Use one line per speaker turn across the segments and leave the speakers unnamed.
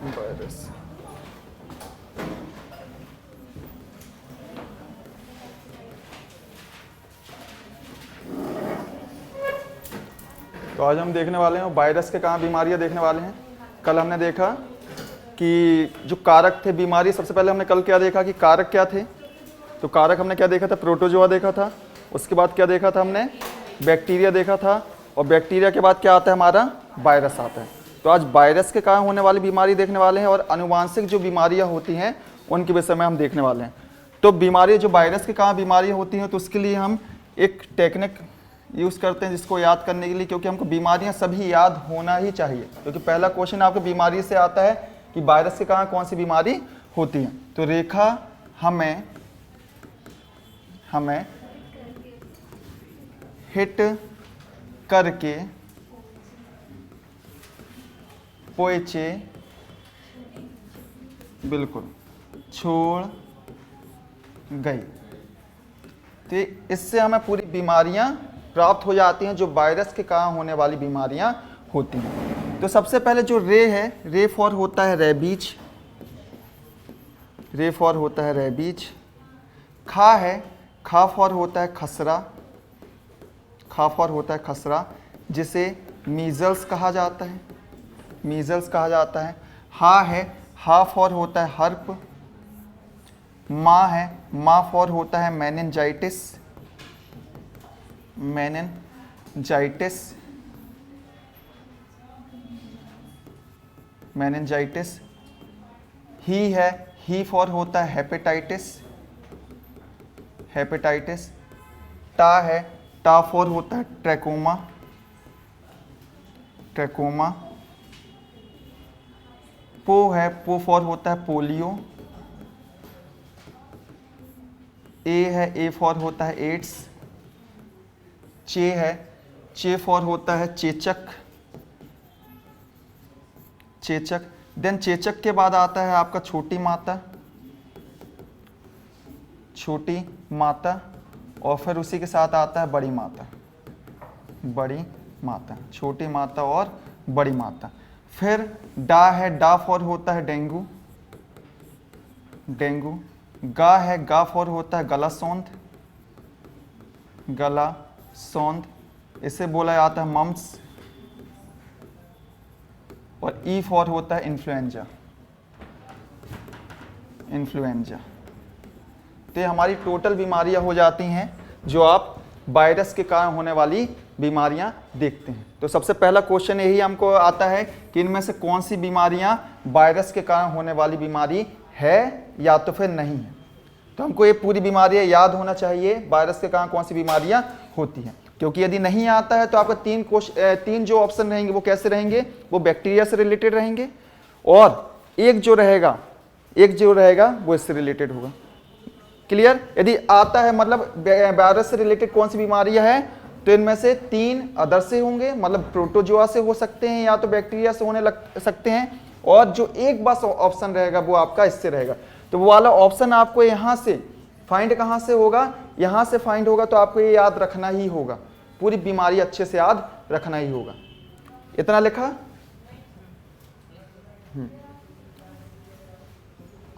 Virus. तो आज हम देखने वाले हैं वायरस के कहाँ बीमारियां देखने वाले हैं। कल हमने देखा कि जो कारक थे बीमारी, सबसे पहले हमने कल क्या देखा कि कारक क्या थे। तो कारक हमने क्या देखा था, प्रोटोजोआ देखा था। उसके बाद क्या देखा था हमने, बैक्टीरिया देखा था। और बैक्टीरिया के बाद क्या आता है हमारा, वायरस आता है। तो आज वायरस के कारण होने वाली बीमारी देखने वाले हैं और आनुवांशिक जो बीमारियां होती हैं उनके विषय में हम देखने वाले हैं। तो बीमारी जो वायरस के कारण बीमारियां होती हैं, तो उसके लिए हम एक टेक्निक यूज़ करते हैं जिसको याद करने के लिए, क्योंकि हमको बीमारियां सभी याद होना ही चाहिए। क्योंकि पहला क्वेश्चन आपको बीमारी से आता है कि वायरस के कारण कौन सी बीमारी होती है। तो रेखा हमें हिट करके पोएचे बिल्कुल छोड़ गई। तो इससे हमें पूरी बीमारियां प्राप्त हो जाती हैं जो वायरस के कारण होने वाली बीमारियां होती हैं। तो सबसे पहले जो रे है, रे फॉर होता है रेबीज, रे फॉर होता है रेबीज। खा है, खा फॉर होता है खसरा, खा फॉर होता है खसरा, जिसे मीजल्स कहा जाता है, मीजल्स कहा जाता है। हा है, हा फॉर होता है हर्प। माँ है, माँ फॉर होता है मेनिनजाइटिस, मेनिनजाइटिस, मेनिनजाइटिस। ही है, ही फॉर होता है हेपेटाइटिस, हेपेटाइटिस। टा है, टा फॉर होता है ट्रैकोमा, ट्रैकोमा। पो है, पो फॉर होता है पोलियो। ए है, ए फॉर होता है एड्स। चे है, चे फॉर होता है चेचक, चेचक। देन चेचक के बाद आता है आपका छोटी माता, छोटी माता। और फिर उसी के साथ आता है बड़ी माता, बड़ी माता, छोटी माता और बड़ी माता। फिर डा है, डा फॉर होता है डेंगू, डेंगू। गा है, गा फॉर होता है गलासौंध, गलासौंध। इसे बोला जाता है मम्स। और ई फॉर होता है इन्फ्लुएंजा, इन्फ्लुएंजा। तो ये हमारी टोटल बीमारियां हो जाती हैं जो आप वायरस के कारण होने वाली बीमारियां देखते हैं। तो सबसे पहला क्वेश्चन यही हमको आता है कि इनमें से कौन सी बीमारियां वायरस के कारण होने वाली बीमारी है या तो फिर नहीं है। तो हमको ये पूरी बीमारियां याद होना चाहिए वायरस के कारण कौन सी बीमारियां होती हैं, क्योंकि यदि नहीं आता है तो आपका तीन जो ऑप्शन रहेंगे वो कैसे रहेंगे, वो बैक्टीरिया से रिलेटेड रहेंगे और एक जो रहेगा वो इससे रिलेटेड होगा। क्लियर। यदि आता है मतलब वायरस से रिलेटेड कौन सी बीमारियां है, तो इनमें से 3 अदर से होंगे, मतलब प्रोटोजोआ से हो सकते हैं या तो बैक्टीरिया से होने लग सकते हैं। और जो एक बस ऑप्शन रहेगा वो आपका इससे रहेगा। तो वो वाला ऑप्शन आपको यहां से फाइंड कहां से होगा, यहां से फाइंड होगा। तो आपको ये याद रखना ही होगा, पूरी बीमारी अच्छे से याद रखना ही होगा। इतना लिखा।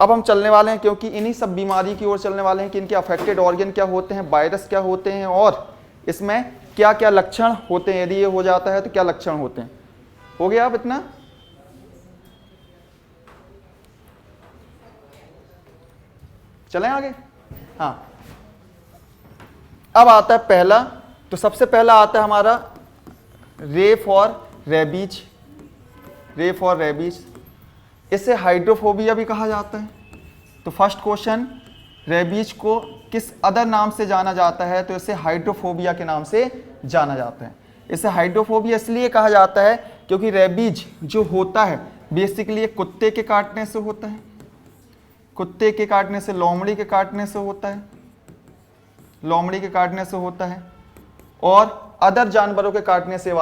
अब हम चलने वाले हैं, क्योंकि इन्हीं सब बीमारी की ओर चलने वाले हैं कि इनके अफेक्टेड ऑर्गन क्या होते हैं, वायरस क्या होते हैं और इसमें क्या क्या लक्षण होते हैं। यदि ये हो जाता है तो क्या लक्षण होते हैं। हो गया अब इतना। चलें आगे। हाँ, अब आता है पहला। तो सबसे पहला आता है हमारा रे फॉर रेबीज, रे फॉर रेबीज। इसे हाइड्रोफोबिया भी कहा जाता है। तो फर्स्ट क्वेश्चन, रेबीज को किस अदर नाम से जाना जाता है, तो इसे हाइड्रोफोबिया के नाम से जाना जाता है। इसे हाइड्रोफोबिया इसलिए कहा जाता है क्योंकि रेबीज जो होता है बेसिकली कुत्ते के काटने से होता है, कुत्ते के काटने से, लोमड़ी के काटने से होता है, लोमड़ी के काटने से होता है और अदर जानवरों के काटने से ये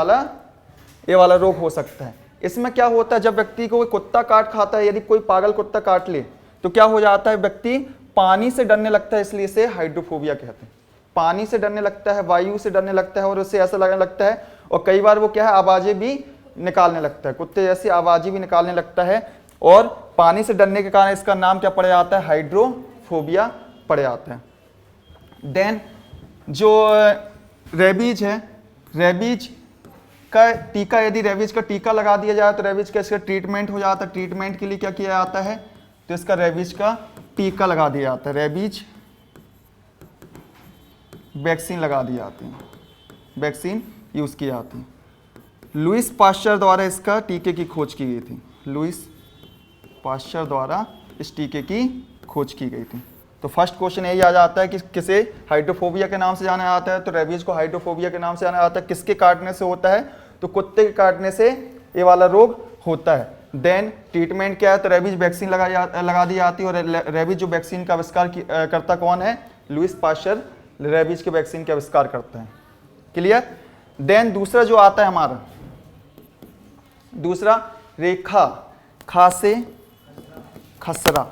वाला रोग हो सकता है। इसमें क्या होता है, जब व्यक्ति को कोई कुत्ता काट खाता है, यदि कोई पागल कुत्ता काट ले तो क्या हो जाता है, व्यक्ति पानी से डरने लगता है, इसलिए इसे हाइड्रोफोबिया कहते हैं। पानी से डरने लगता है, वायु से डरने लगता है और उसे ऐसा लगने लगता है और कई बार वो क्या है, आवाजें भी निकालने लगता है, कुत्ते जैसी आवाजें भी निकालने लगता है। और पानी से डरने के कारण इसका नाम क्या पड़ जाता है, हाइड्रोफोबिया पड़ जाता है। देन जो रेबीज है, रेबीज का टीका, यदि रेबीज का टीका लगा दिया जाए तो रेबीज का इसका ट्रीटमेंट हो जाता है। ट्रीटमेंट के लिए क्या किया जाता है, तो इसका रेबीज का टीका लगा दिया जाता है, रेबीज वैक्सीन लगा दी जाती है, वैक्सीन यूज की जाती है। लुईस पाश्चर द्वारा इसका टीके की खोज की गई थी, लुईस पाश्चर द्वारा इस टीके की खोज की गई थी। तो फर्स्ट क्वेश्चन यही आ जाता है कि किसे हाइड्रोफोबिया के नाम से जाना जाता है, तो रेबीज को हाइड्रोफोबिया के नाम से जाना जाता है। किसके काटने से होता है, तो कुत्ते के काटने से ये वाला रोग होता है। देन ट्रीटमेंट क्या है, तो रेबीज वैक्सीन लगा दी जाती है। और रेबीज जो वैक्सीन का आविष्कार करता कौन है, लुईस पाश्चर रेबीज के वैक्सीन का आविष्कार करता है। क्लियर। देन दूसरा जो आता है हमारा, दूसरा रेखा, खा से खसरा।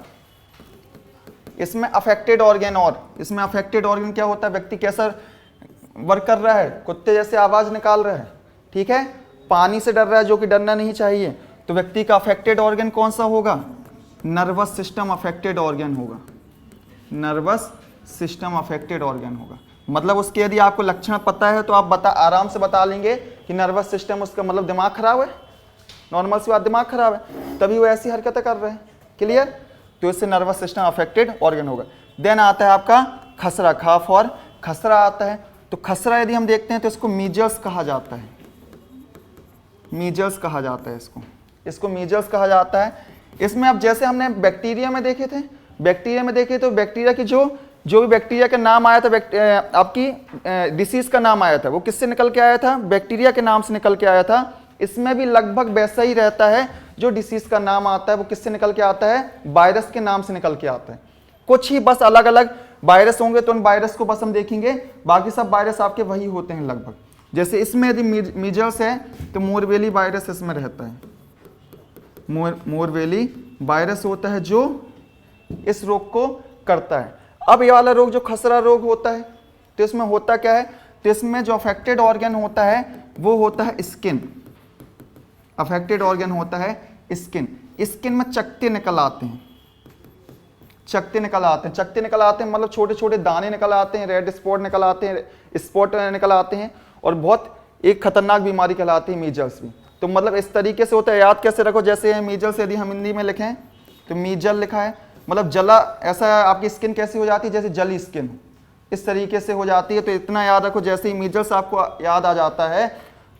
इसमें अफेक्टेड ऑर्गन, और इसमें अफेक्टेड ऑर्गन क्या होता है, व्यक्ति कैसा वर्क कर रहा है, कुत्ते जैसे आवाज निकाल रहा है, ठीक है, पानी से डर रहा है जो कि डरना नहीं चाहिए, तो व्यक्ति का अफेक्टेड ऑर्गन कौन सा होगा, नर्वस सिस्टम अफेक्टेड ऑर्गन होगा, नर्वस सिस्टम अफेक्टेड ऑर्गन होगा। मतलब उसके यदि आपको लक्षण पता है तो आप आराम से बता लेंगे कि नर्वस सिस्टम, उसका मतलब दिमाग खराब है, नॉर्मल सी बात, दिमाग खराब है तभी वो ऐसी हरकतें कर रहे हैं। क्लियर। तो इससे नर्वस सिस्टम अफेक्टेड ऑर्गन होगा। देन आता है आपका खसरा, खाफ और खसरा आता है। तो खसरा यदि हम देखते हैं तो इसको मीजल्स कहा जाता है, मीजल्स कहा जाता है इसको मीजल्स कहा जाता है। इसमें अब जैसे हमने बैक्टीरिया में देखे थे, बैक्टीरिया में देखे तो बैक्टीरिया की जो भी बैक्टीरिया का नाम आया था, आपकी डिसीज का नाम आया था, वो किससे निकल के आया था, बैक्टीरिया के नाम से निकल के आया था। इसमें भी लगभग वैसा ही रहता है, जो डिसीज का नाम आता है वो किससे निकल के आता है, वायरस के नाम से निकल के आता है। कुछ ही बस अलग अलग वायरस होंगे तो उन वायरस को बस हम देखेंगे, बाकी सब वायरस आपके वही होते हैं लगभग। जैसे इसमें यदि मीजल्स है तो मोरबेली वायरस इसमें रहता है, मोरबेली वायरस होता है जो इस रोग को करता है। अब ये वाला रोग जो खसरा रोग होता है, तो इसमें होता क्या है, तो इसमें जो अफेक्टेड ऑर्गन होता है वो होता है स्किन, अफेक्टेड ऑर्गन होता है स्किन। स्किन में चकते निकल आते हैं, चकते निकल आते हैं, चकते निकल आते हैं मतलब छोटे छोटे दाने निकल आते हैं, रेड स्पॉट निकल आते हैं, स्पॉट निकल आते हैं, और बहुत एक खतरनाक बीमारी कहलाती है मीजल्स भी। तो मतलब इस तरीके से होता है, याद कैसे रखो, जैसे मीजल्स यदि हम हिंदी में लिखें तो मीजल लिखा है मतलब जला, ऐसा आपकी स्किन कैसी हो जाती है, जैसे जली स्किन इस तरीके से हो जाती है। तो इतना याद रखो, जैसे ही मीजल्स आपको याद आ जाता है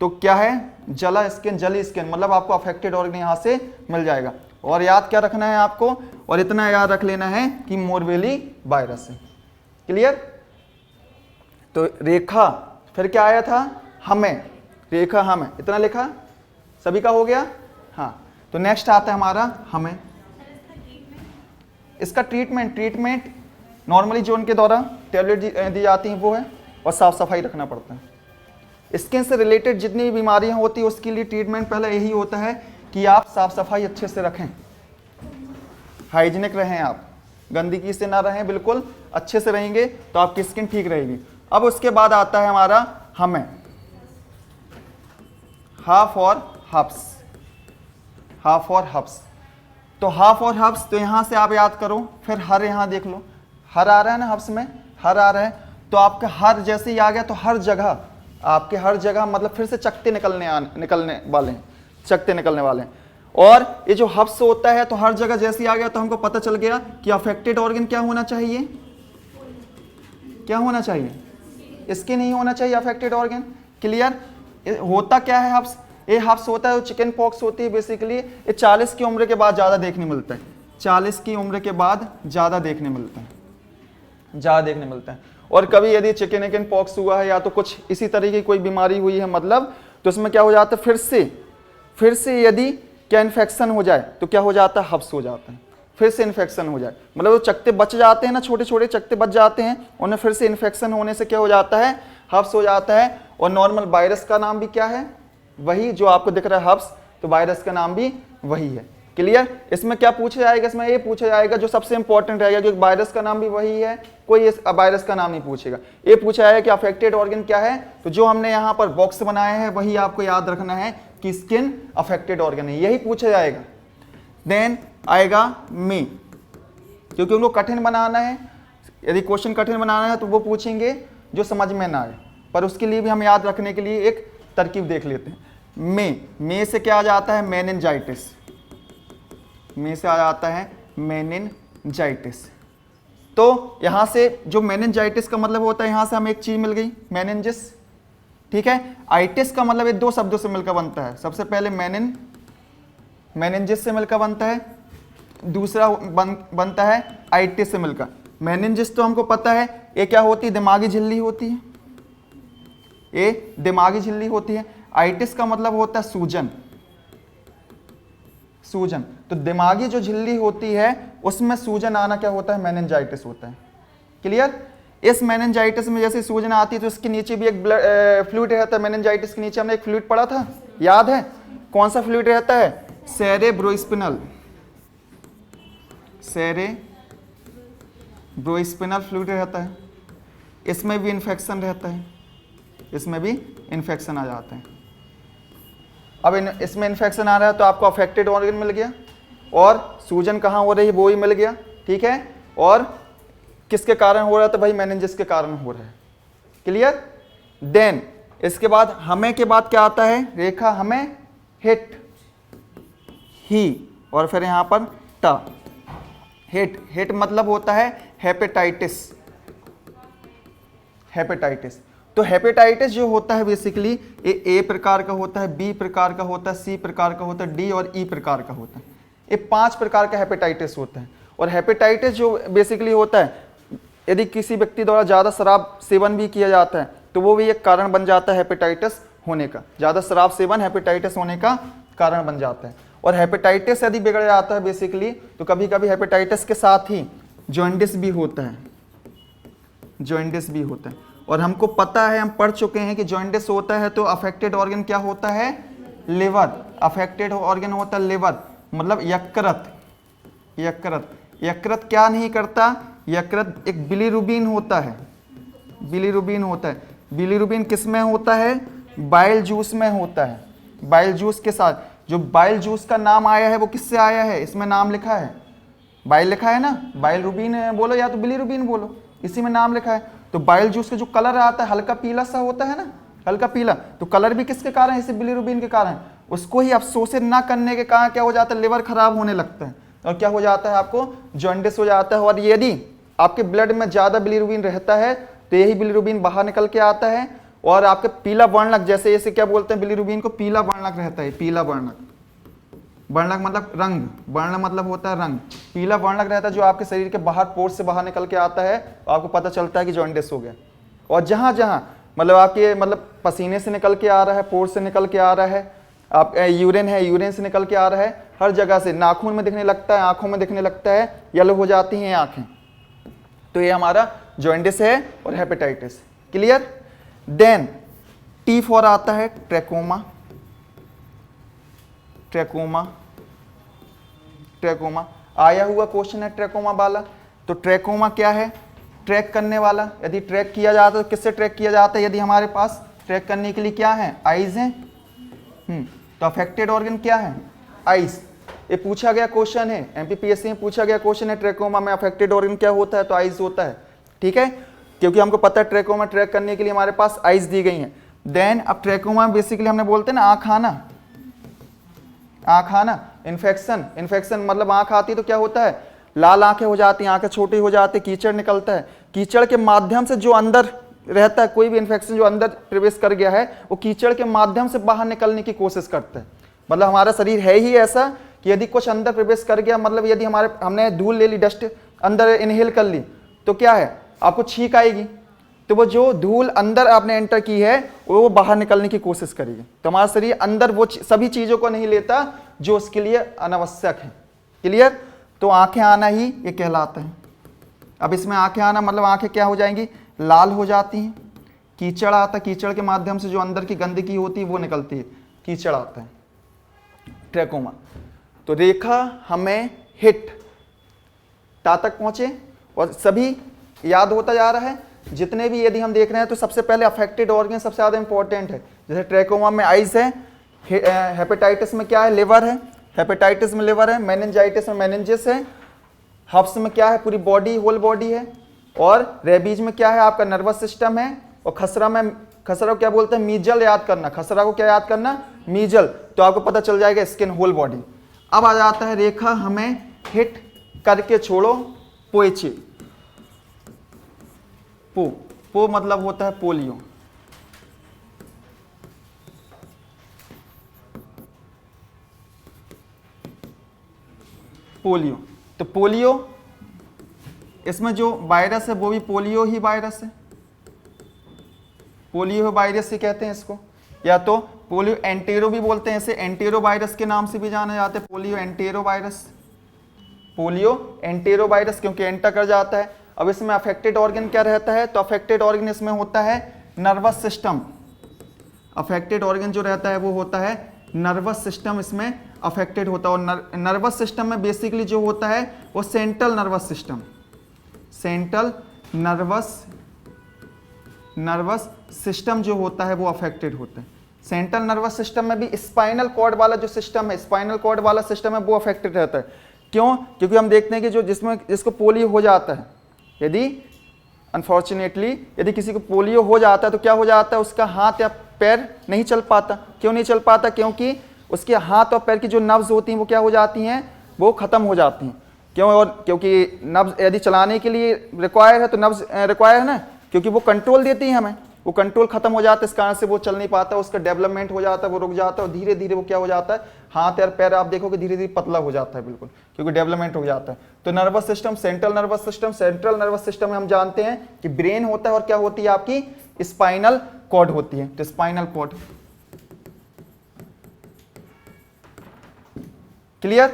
तो क्या है, जला स्किन, जली स्किन, मतलब आपको अफेक्टेड ऑर्गन यहाँ से मिल जाएगा। और याद क्या रखना है आपको, और इतना याद रख लेना है कि मोरबेली वायरस है। क्लियर। तो रेखा, फिर क्या आया था, हमें, रेखा हमें, इतना लिखा, सभी का हो गया। हाँ, तो नेक्स्ट आता है हमारा हमें। इसका ट्रीटमेंट नॉर्मली जो उनके द्वारा टैबलेट दी जाती हैं वो है, और साफ सफाई रखना पड़ता है। स्किन से रिलेटेड जितनी भी बीमारियां होती है उसके लिए ट्रीटमेंट पहले यही होता है कि आप साफ सफाई अच्छे से रखें, हाइजीनिक रहें, आप गंदगी से ना रहें, बिल्कुल अच्छे से रहेंगे तो आपकी स्किन ठीक रहेगी। अब उसके बाद आता है हमारा हमें, हाफ और हब्स, हाफ और हब्स। तो हाफ और हब्स, तो यहां से आप याद करो, फिर हर यहां देख लो, हर आ रहा है ना, हब्स में हर आ रहा है, तो आपका हर जैसे ही आ गया तो हर जगह, आपके हर जगह मतलब फिर से चकते निकलने वाले हैं, चकते निकलने वाले हैं। और ये जो हब्स होता है तो हर जगह जैसे ही आ गया तो हमको पता चल गया कि अफेक्टेड ऑर्गन क्या होना चाहिए, क्या होना चाहिए, स्किन ही होना चाहिए अफेक्टेड ऑर्गन। क्लियर। होता क्या है हब्स, ये हब्स होता है, चिकन पॉक्स होती है बेसिकली, ये 40 की उम्र के बाद ज़्यादा देखने मिलता है, 40 की उम्र के बाद ज़्यादा देखने मिलता है, ज़्यादा देखने मिलता है। और कभी यदि चिकन पॉक्स हुआ है या तो कुछ इसी तरह की कोई बीमारी हुई है मतलब, तो उसमें क्या हो जाता है, फिर से यदि क्या इन्फेक्शन हो जाए तो क्या हो जाता है, हब्स हो जाता है, फिर से इन्फेक्शन हो जाए, मतलब वो चकते बच जाते हैं ना, छोटे छोटे चकते बच जाते हैं, उन्हें फिर से इन्फेक्शन होने से क्या हो जाता है, हब्स हो जाता है। और नॉर्मल वायरस का नाम भी क्या है, वही जो आपको दिख रहा है हब्स, तो वायरस का नाम भी वही है। क्लियर। इसमें क्या पूछा जाएगा, इसमें ये पूछा जाएगा जो सबसे इंपॉर्टेंट रहेगा, क्योंकि वायरस का नाम भी वही है, कोई इस वायरस का नाम नहीं पूछेगा, ये पूछा जाएगा कि अफेक्टेड ऑर्गन क्या है। तो जो हमने यहाँ पर बॉक्स बनाए हैं वही आपको याद रखना है कि स्किन अफेक्टेड ऑर्गन है, यही पूछा जाएगा। देन आएगा में, क्योंकि उनको कठिन बनाना है। यदि क्वेश्चन कठिन बनाना है तो वो पूछेंगे जो समझ में ना आए, पर उसके लिए भी हम याद रखने के लिए एक तरकीब देख लेते हैं। में से क्या आ जाता है? मेनिनजाइटिस। में से आ जाता है मेनिनजाइटिस। तो यहां से जो मेनिनजाइटिस का मतलब होता है, यहां से हमें एक चीज मिल गई, मेनिनजिस। ठीक है, आइटिस का मतलब ये दो शब्दों से मिलकर बनता है। सबसे पहले मेनिनजिस से मिलकर बनता है, दूसरा बनता है आइटिस से मिलकर। मेनिनजिस तो हमको पता है ये क्या होती है, दिमागी झिल्ली होती है, ये दिमागी झिल्ली होती है। आइटिस का मतलब होता है सूजन। सूजन, तो दिमागी जो झिल्ली होती है उसमें सूजन आना क्या होता है? मेनिनजाइटिस होता है। क्लियर? इस मेनिनजाइटिस में जैसे सूजन आती है तो इसके नीचे भी एक फ्लूइड रहता है। मेनिनजाइटिस के नीचे हमने एक फ्लूइड पढ़ा था, याद है? कौन सा फ्लूइड रहता है? सेरेब्रोस्पिनल। सेरेब्रोस्पिनल फ्लूइड रहता है। इसमें भी इन्फेक्शन रहता है, इसमें भी इन्फेक्शन आ जाता है। अब इसमें इन्फेक्शन आ रहा है तो आपको अफेक्टेड ऑर्गन मिल गया, और सूजन कहाँ हो रही है वो ही मिल गया। ठीक है, और किसके कारण हो रहा है? तो भाई मेनिनजिस के कारण हो रहा है। क्लियर? देन इसके बाद हमें के बाद क्या आता है? रेखा हमें, हिट, ही, और फिर यहां पर टा। हिट मतलब होता है हेपेटाइटिस। हेपेटाइटिस, तो हेपेटाइटिस जो होता है बेसिकली ये ए प्रकार का होता है, बी प्रकार का होता है, सी प्रकार का होता है, डी और ई प्रकार का होता है। ये 5 प्रकार का हेपेटाइटिस होता है। और हेपेटाइटिस जो बेसिकली होता है, यदि किसी व्यक्ति द्वारा ज़्यादा शराब सेवन भी किया जाता है तो वो भी एक कारण बन जाता है हेपेटाइटिस होने का। ज़्यादा शराब सेवन हेपेटाइटिस होने का कारण बन जाता है। और हेपेटाइटिस यदि बिगड़ जाता है बेसिकली तो कभी कभी हेपेटाइटिस के साथ ही जॉन्डिस भी होता है। जॉन्डिस भी होता है, और हमको पता है, हम पढ़ चुके हैं कि जॉन्डिस होता है तो अफेक्टेड ऑर्गन क्या होता है? लिवर। अफेक्टेड ऑर्गन होता है लिवर, मतलब यकृत। यकृत, यकृत क्या नहीं करता? यकृत एक बिलीरुबिन होता है। बिलीरुबिन होता है। बिलीरुबिन किस में होता है? बाइल जूस में होता है। बाइल जूस के साथ, जो बाइल जूस का नाम आया है वो किससे आया है? इसमें नाम लिखा है, बाइल लिखा है ना, बाइल रुबिन बोलो या तो बिलीरुबिन बोलो, इसी में नाम लिखा है। तो बाइल जूस का जो कलर आता है हल्का पीला सा होता है ना, हल्का पीला, तो कलर भी किसके कारण है? इसी बिलीरुबिन के कारण। उसको ही अवशोषित ना करने के कारण क्या हो जाता है? लिवर खराब होने लगता है, और क्या हो जाता है? आपको जॉन्डिस हो जाता है। और यदि आपके ब्लड में ज़्यादा बिलीरुबिन रहता है तो यही बिलीरुबिन बाहर निकल के आता है, और आपके पीला वर्णक, जैसे इसे क्या बोलते हैं? बिलीरुबिन को पीला वर्णक रहता है। पीला वर्णक, वर्णक मतलब रंग, वर्ण मतलब होता है रंग। पीला वर्णक रहता है जो आपके शरीर के बाहर, पोर्स से बाहर निकल के आता है, तो आपको पता चलता है कि जॉन्डिस हो गया। और जहाँ जहाँ मतलब आपके पसीने से निकल के आ रहा है, पोर्स से निकल के आ रहा है, आप यूरिन है, यूरिन से निकल के आ रहा है, हर जगह से, नाखून में दिखने लगता है, आंखों में दिखने लगता है, येलो हो जाती हैं आंखें, तो ये हमारा जॉन्डिस है और hepatitis. Clear? Then T for आता है ट्रैकोमा। ट्रैकोमा, ट्रैकोमा आया हुआ क्वेश्चन है ट्रैकोमा वाला। तो ट्रैकोमा क्या है? ट्रैक करने वाला। यदि ट्रैक किया जाता है तो किससे ट्रैक किया जाता है? यदि हमारे पास ट्रैक करने के लिए क्या है? आइज हैं। तो अफेक्टेड ऑर्गन क्या है? आइज। ये पूछा गया क्वेश्चन है, एमपीपीएससी में पूछा गया क्वेश्चन है, ट्रैकोमा में अफेक्टेड ऑर्गन क्या होता है? तो आइज होता है। ठीक है, क्योंकि हमको पता है ट्रैकोमा ट्रैक करने के लिए हमारे पास आइज दी गई हैं। देन अब ट्रैकोमा बेसिकली हमने बोलते हैं ना आँख आना, आँख आना, इन्फेक्शन। इन्फेक्शन मतलब आँख आती है तो क्या होता है? लाल आंखें हो जाती हैं, आंखें छोटी हो जाती, कीचड़ निकलता है। कीचड़ के माध्यम से जो अंदर रहता है, कोई भी इन्फेक्शन जो अंदर प्रवेश कर गया है वो कीचड़ के माध्यम से बाहर निकलने की कोशिश करता है। मतलब हमारा शरीर है ही ऐसा कि यदि कुछ अंदर प्रवेश कर गया, मतलब यदि हमने धूल ले ली, डस्ट अंदर इनहेल कर ली, तो क्या है? आपको छींक आएगी, तो वो जो धूल अंदर आपने एंटर की है वो बाहर निकलने की कोशिश करेगी। तो हमारा शरीर अंदर वो सभी चीज़ों को नहीं लेता जो उसके लिए अनावश्यक है। क्लियर? तो आंखें आना ही ये कहलाता है। अब इसमें आंखें आना मतलब आंखें क्या हो जाएंगी? लाल हो जाती हैं। कीचड़ आता, कीचड़ के माध्यम से जो अंदर की गंदगी होती है वो निकलती है, कीचड़ आता है। ट्रैकोमा। तो रेखा हमें हिट टा तक पहुंचे, और सभी याद होता जा रहा है जितने भी यदि हम देख रहे हैं। तो सबसे पहले अफेक्टेड ऑर्गन सबसे ज़्यादा इंपॉर्टेंट है। जैसे ट्रैकोमा में आइज है, हेपेटाइटिस में क्या है? लिवर है, हेपेटाइटिस में लिवर है, मेनिंजाइटिस में मेनिंजिस है, हफ्स में क्या है, पूरी बॉडी, होल बॉडी है, और रेबीज में क्या है, आपका नर्वस सिस्टम है, और खसरा में, खसरा को क्या बोलते हैं, मीजल याद करना, खसरा को क्या याद करना, मीजल, तो आपको पता चल जाएगा स्किन, होल बॉडी। अब आ जाता है रेखा हमें हिट करके छोड़ो पोएचे, पो मतलब होता है पोलियो, पोलियो, तो पोलियो इसमें जो वायरस है वो भी पोलियो ही वायरस है, पोलियो वायरस ही कहते हैं इसको, या तो पोलियो एंटेरो भी बोलते हैं, इसे एंटेरो वायरस के नाम से भी जाना जाता है, polio enterovirus, polio enterovirus, क्योंकि एंटर कर जाता है। अब इसमें अफेक्टेड ऑर्गन क्या रहता है, तो अफेक्टेड ऑर्गन इसमें होता है नर्वस सिस्टम, अफेक्टेड ऑर्गन जो रहता है वो होता है नर्वस सिस्टम, इसमें अफेक्टेड होता है, और नर्वस सिस्टम में बेसिकली जो होता है वो central nervous system, central nervous system जो होता है वो अफेक्टेड होता है। सेंट्रल नर्वस सिस्टम में भी स्पाइनल कॉर्ड वाला जो सिस्टम है, स्पाइनल कॉर्ड वाला सिस्टम है वो अफेक्टेड रहता है। क्यों? क्योंकि हम देखते हैं कि जो जिसको पोलियो हो जाता है, यदि अनफॉर्चुनेटली यदि किसी को पोलियो हो जाता है तो क्या हो जाता है, उसका हाथ या पैर नहीं चल पाता। क्यों नहीं चल पाता? क्योंकि उसके हाथ और पैर की जो नर्व्स होती हैं वो क्या हो जाती हैं, वो ख़त्म हो जाती हैं। क्यों? और क्योंकि नर्व्स यदि चलाने के लिए रिक्वायर है तो नर्व्स रिक्वायर है ना, क्योंकि वो कंट्रोल देती हैं हमें, वो कंट्रोल खत्म हो जाता है, इस कारण से वो चल नहीं पाता, उसका डेवलपमेंट हो जाता है, वो रुक जाता है, और धीरे धीरे वो क्या हो जाता है, हाथ और पैर आप देखोगे धीरे धीरे पतला हो जाता है, बिल्कुल, क्योंकि डेवलपमेंट हो जाता है। तो nervous system, central nervous system में हम जानते हैं कि ब्रेन होता है और क्या होती है आपकी स्पाइनल कॉर्ड होती है। तो स्पाइनल कॉर्ड क्लियर।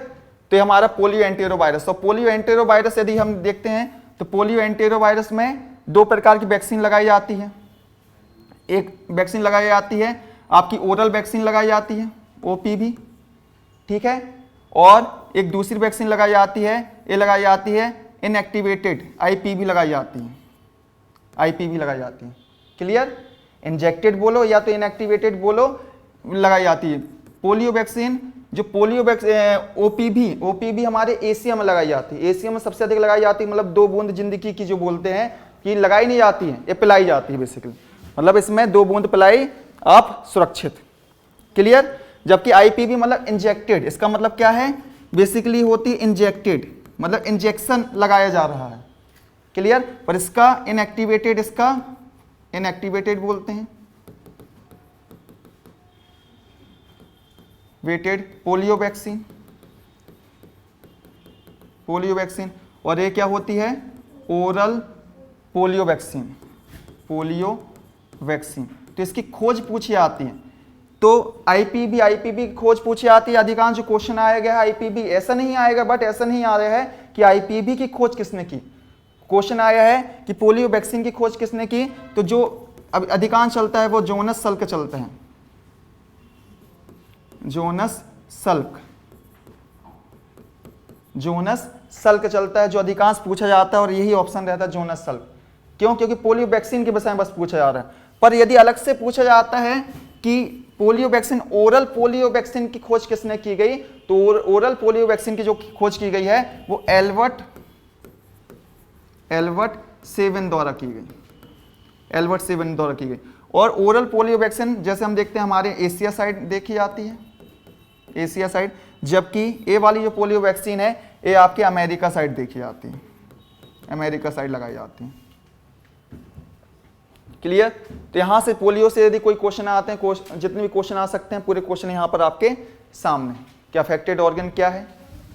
तो ये हमारा पोलियो एंटेरो वायरस। तो पोलियो एंटेरो वायरस यदि हम देखते हैं तो पोलियो एंटेरो वायरस में दो प्रकार की वैक्सीन लगाई जाती है। एक वैक्सीन लगाई जाती है आपकी ओरल वैक्सीन लगाई जाती है, ओपीवी, ठीक है, और एक दूसरी वैक्सीन लगाई जाती है, ये लगाई जाती है इनएक्टिवेटेड, आईपीवी लगाई जाती है, आईपीवी लगाई जाती है। क्लियर। इंजेक्टेड बोलो या तो इनएक्टिवेटेड बोलो, लगाई जाती है। पोलियो वैक्सीन, जो पोलियो वैक्सीन ओपीवी हमारे एशिया में लगाई जाती है, एशिया में सबसे अधिक लगाई जाती है, मतलब 2 बूंद जिंदगी की जो बोलते हैं कि लगाई नहीं जाती है, ये पिलाई जाती है बेसिकली, मतलब इसमें 2 बूंद पिलाई आप सुरक्षित। क्लियर। जबकि आईपीवी मतलब इंजेक्टेड, इसका मतलब क्या है, बेसिकली होती है इंजेक्टेड, मतलब इंजेक्शन लगाया जा रहा है। क्लियर। पर इसका इनएक्टिवेटेड, इसका इनएक्टिवेटेड बोलते हैं, वेटेड पोलियो वैक्सीन, पोलियो वैक्सीन। और ये क्या होती है, oral polio vaccine, polio vaccine. तो इसकी खोज पूछी जाती है। तो आईपीवी की खोज पूछी आती है, अधिकांश जो क्वेश्चन आया गया है आईपीवी, ऐसा नहीं आएगा, बट ऐसा नहीं आ रहा है कि आईपीवी की खोज किसने की। क्वेश्चन आया है कि पोलियो वैक्सीन की खोज किसने की, तो जो अब अधिकांश चलता है वो जोनस सल्क चलता है, जोनस सल्क, जोनस सल्क चलता है, जो अधिकांश पूछा जाता है, और यही ऑप्शन रहता है जोनस सल्क। क्यों? क्योंकि पोलियो वैक्सीन के विषय में बस पूछा जा रहा है। पर यदि अलग से पूछा जाता है कि polio vaccine, oral polio vaccine की खोज किसने की गई, तो ओरल पोलियो वैक्सीन की जो खोज की गई है वो एल्बर्ट सेवन द्वारा की गई, एल्बर्ट सेवन द्वारा की गई। और ओरल पोलियो वैक्सीन जैसे हम देखते हैं हमारे एशिया साइड देखी जाती है, एशिया साइड, जबकि ये वाली जो पोलियो वैक्सीन है ये आपके अमेरिका साइड देखी जाती है, अमेरिका साइड लगाई जाती है। क्लियर। तो यहां से पोलियो से यदि कोई क्वेश्चन आते हैं, जितने भी क्वेश्चन आ सकते हैं पूरे क्वेश्चन यहां पर आपके सामने, कि अफेक्टेड ऑर्गन क्या है,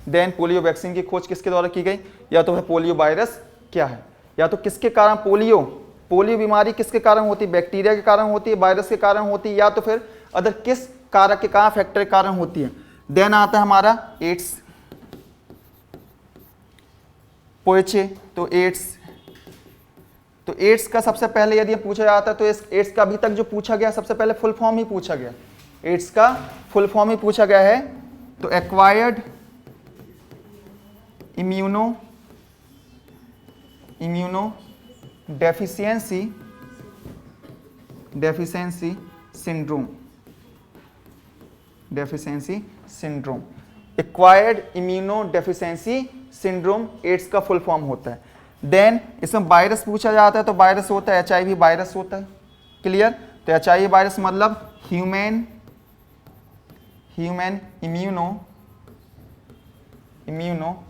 देन पोलियो वैक्सीन की खोज किसके द्वारा की गई, या तो है पोलियो वायरस क्या है, या तो किसके कारण पोलियो बीमारी किसके कारण होती है, बैक्टीरिया के कारण होती है, वायरस के कारण होती है, या तो फिर अदर किस कारक के कारण, फैक्टर के कारण होती है। देन आता है हमारा एड्स, पोएचे। तो एड्स का सबसे पहले यदि पूछा जाता है तो एड्स का अभी तक जो पूछा गया सबसे पहले फुल फॉर्म ही पूछा गया, एड्स का फुल फॉर्म ही पूछा गया है। तो acquired immuno deficiency syndrome, acquired immuno deficiency syndrome AIDS का फुल फॉर्म होता है। देन इसमें वायरस पूछा जाता है तो वायरस होता है HIV वायरस होता है। क्लियर? तो HIV वायरस मतलब ह्यूमन इम्यूनो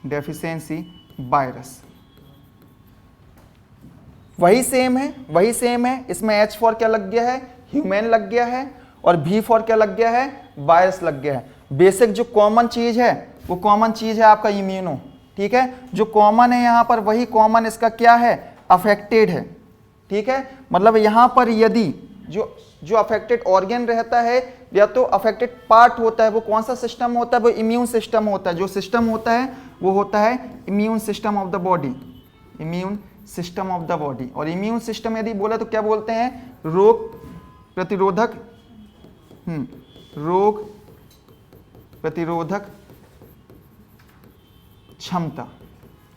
डेफिशिएंसी वायरस। वही सेम है, इसमें H फॉर क्या लग गया है, ह्यूमन लग गया है, और V फॉर क्या लग गया है, वायरस लग गया है। बेसिक जो कॉमन चीज है वो कॉमन चीज है आपका इम्यूनो, ठीक है। जो कॉमन है यहाँ पर वही कॉमन इसका क्या है, अफेक्टेड है, ठीक है। मतलब यहाँ पर यदि जो अफेक्टेड ऑर्गन रहता है या तो अफेक्टेड पार्ट होता है, वो कौन सा सिस्टम होता है, वो इम्यून सिस्टम होता है। जो सिस्टम होता है वो होता है immune system of the body, immune system of the body. और इम्यून सिस्टम यदि बोला तो क्या बोलते हैं, रोग प्रतिरोधक क्षमता।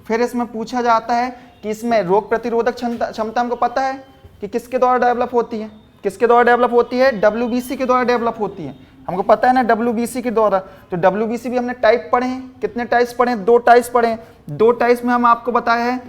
फिर इसमें पूछा जाता है कि इसमें रोग प्रतिरोधक क्षमता हमको पता है कि किसके द्वारा डेवलप होती है, WBC के द्वारा डेवलप होती है, हमको पता है ना, WBC के द्वारा। तो WBC भी हमने टाइप पढ़े हैं, कितने टाइप्स पढ़े हैं, 2 टाइप्स पढ़े हैं। 2 टाइप्स में हम आपको बताया है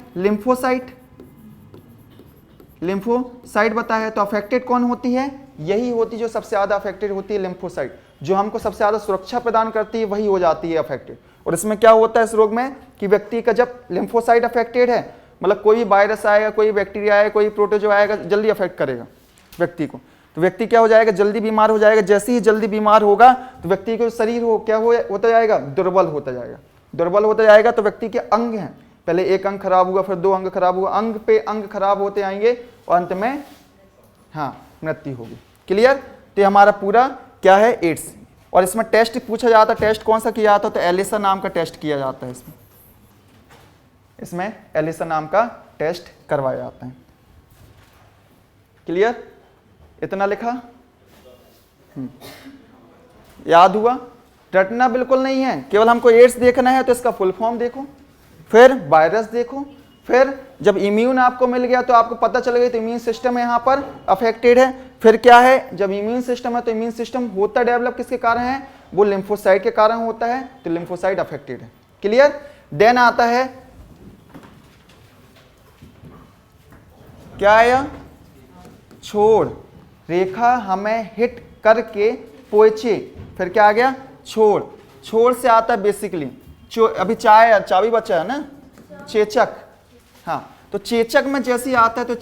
लिम्फोसाइट बताया है। तो अफेक्टेड कौन होती है, यही होती जो सबसे ज्यादा अफेक्टेड होती है, लिम्फोसाइट। जो हमको सबसे ज्यादा सुरक्षा प्रदान करती है वही हो जाती है अफेक्टेड। और इसमें क्या होता है इस रोग में कि व्यक्ति का जब लिम्फोसाइट अफेक्टेड है, मतलब कोई वायरस आएगा, कोई बैक्टीरिया आएगा, कोई प्रोटोजो आएगा, जल्दी अफेक्ट करेगा व्यक्ति को, तो व्यक्ति क्या हो जाएगा, जल्दी बीमार हो जाएगा। जैसे ही जल्दी बीमार होगा तो व्यक्ति का शरीर होता जाएगा, दुर्बल होता जाएगा। तो व्यक्ति के अंग हैं, पहले एक अंग खराब हुआ, फिर 2 अंग खराब हुआ, अंग पे अंग खराब होते आएंगे और अंत में मृत्यु होगी। क्लियर? तो हमारा पूरा क्या है, एड्स। और इसमें टेस्ट पूछा जाता है, टेस्ट कौन सा किया जाता है, तो एलिसा नाम का टेस्ट किया जाता है। इसमें एलिसा नाम का टेस्ट करवाया जाता है। क्लियर? इतना लिखा, याद हुआ? रटना बिल्कुल नहीं है, केवल हमको एड्स देखना है तो इसका फुल फॉर्म देखो, फिर वायरस देखो, फिर जब इम्यून आपको मिल गया तो आपको पता चल गया तो इम्यून सिस्टम यहाँ पर अफेक्टेड है। फिर क्या है, जब इम्यून सिस्टम है तो इम्यून सिस्टम होता डेवलप किसके कारण है, वो लिम्फोसाइट के कारण होता है, तो लिम्फोसाइट अफेक्टेड है। क्लियर? देन आता है क्या आया, छोड़ रेखा हमें हिट करके पहुंचे। फिर क्या आ गया, छोड़ से आता है बेसिकली अभी चाबी बचा है ना, चेचक। तो चेचक में जैसे ही आता है तो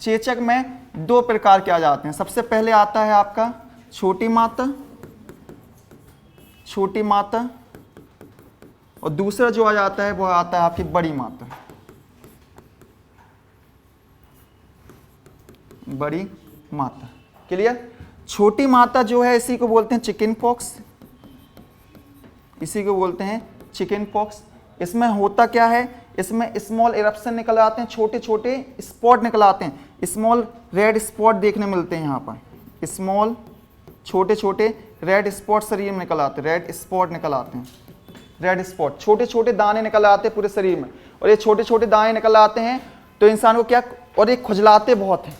चेचक में 2 प्रकार के आ जाते हैं। सबसे पहले आता है आपका छोटी माता, और दूसरा जो आ जाता है वो आता है आपकी बड़ी माता। क्लियर? छोटी माता जो है इसी को बोलते हैं चिकन पॉक्स। इसमें होता क्या है, इसमें स्मॉल इरप्शन निकल आते हैं, छोटे छोटे स्पॉट निकल आते हैं, स्मॉल रेड स्पॉट देखने मिलते हैं यहाँ पर, स्मॉल छोटे छोटे रेड स्पॉट शरीर में निकल आते हैं, रेड स्पॉट छोटे छोटे दाने निकल आते हैं पूरे शरीर में। और ये छोटे छोटे दाने निकल आते हैं तो इंसान को क्या, और ये खुजलाते बहुत हैं,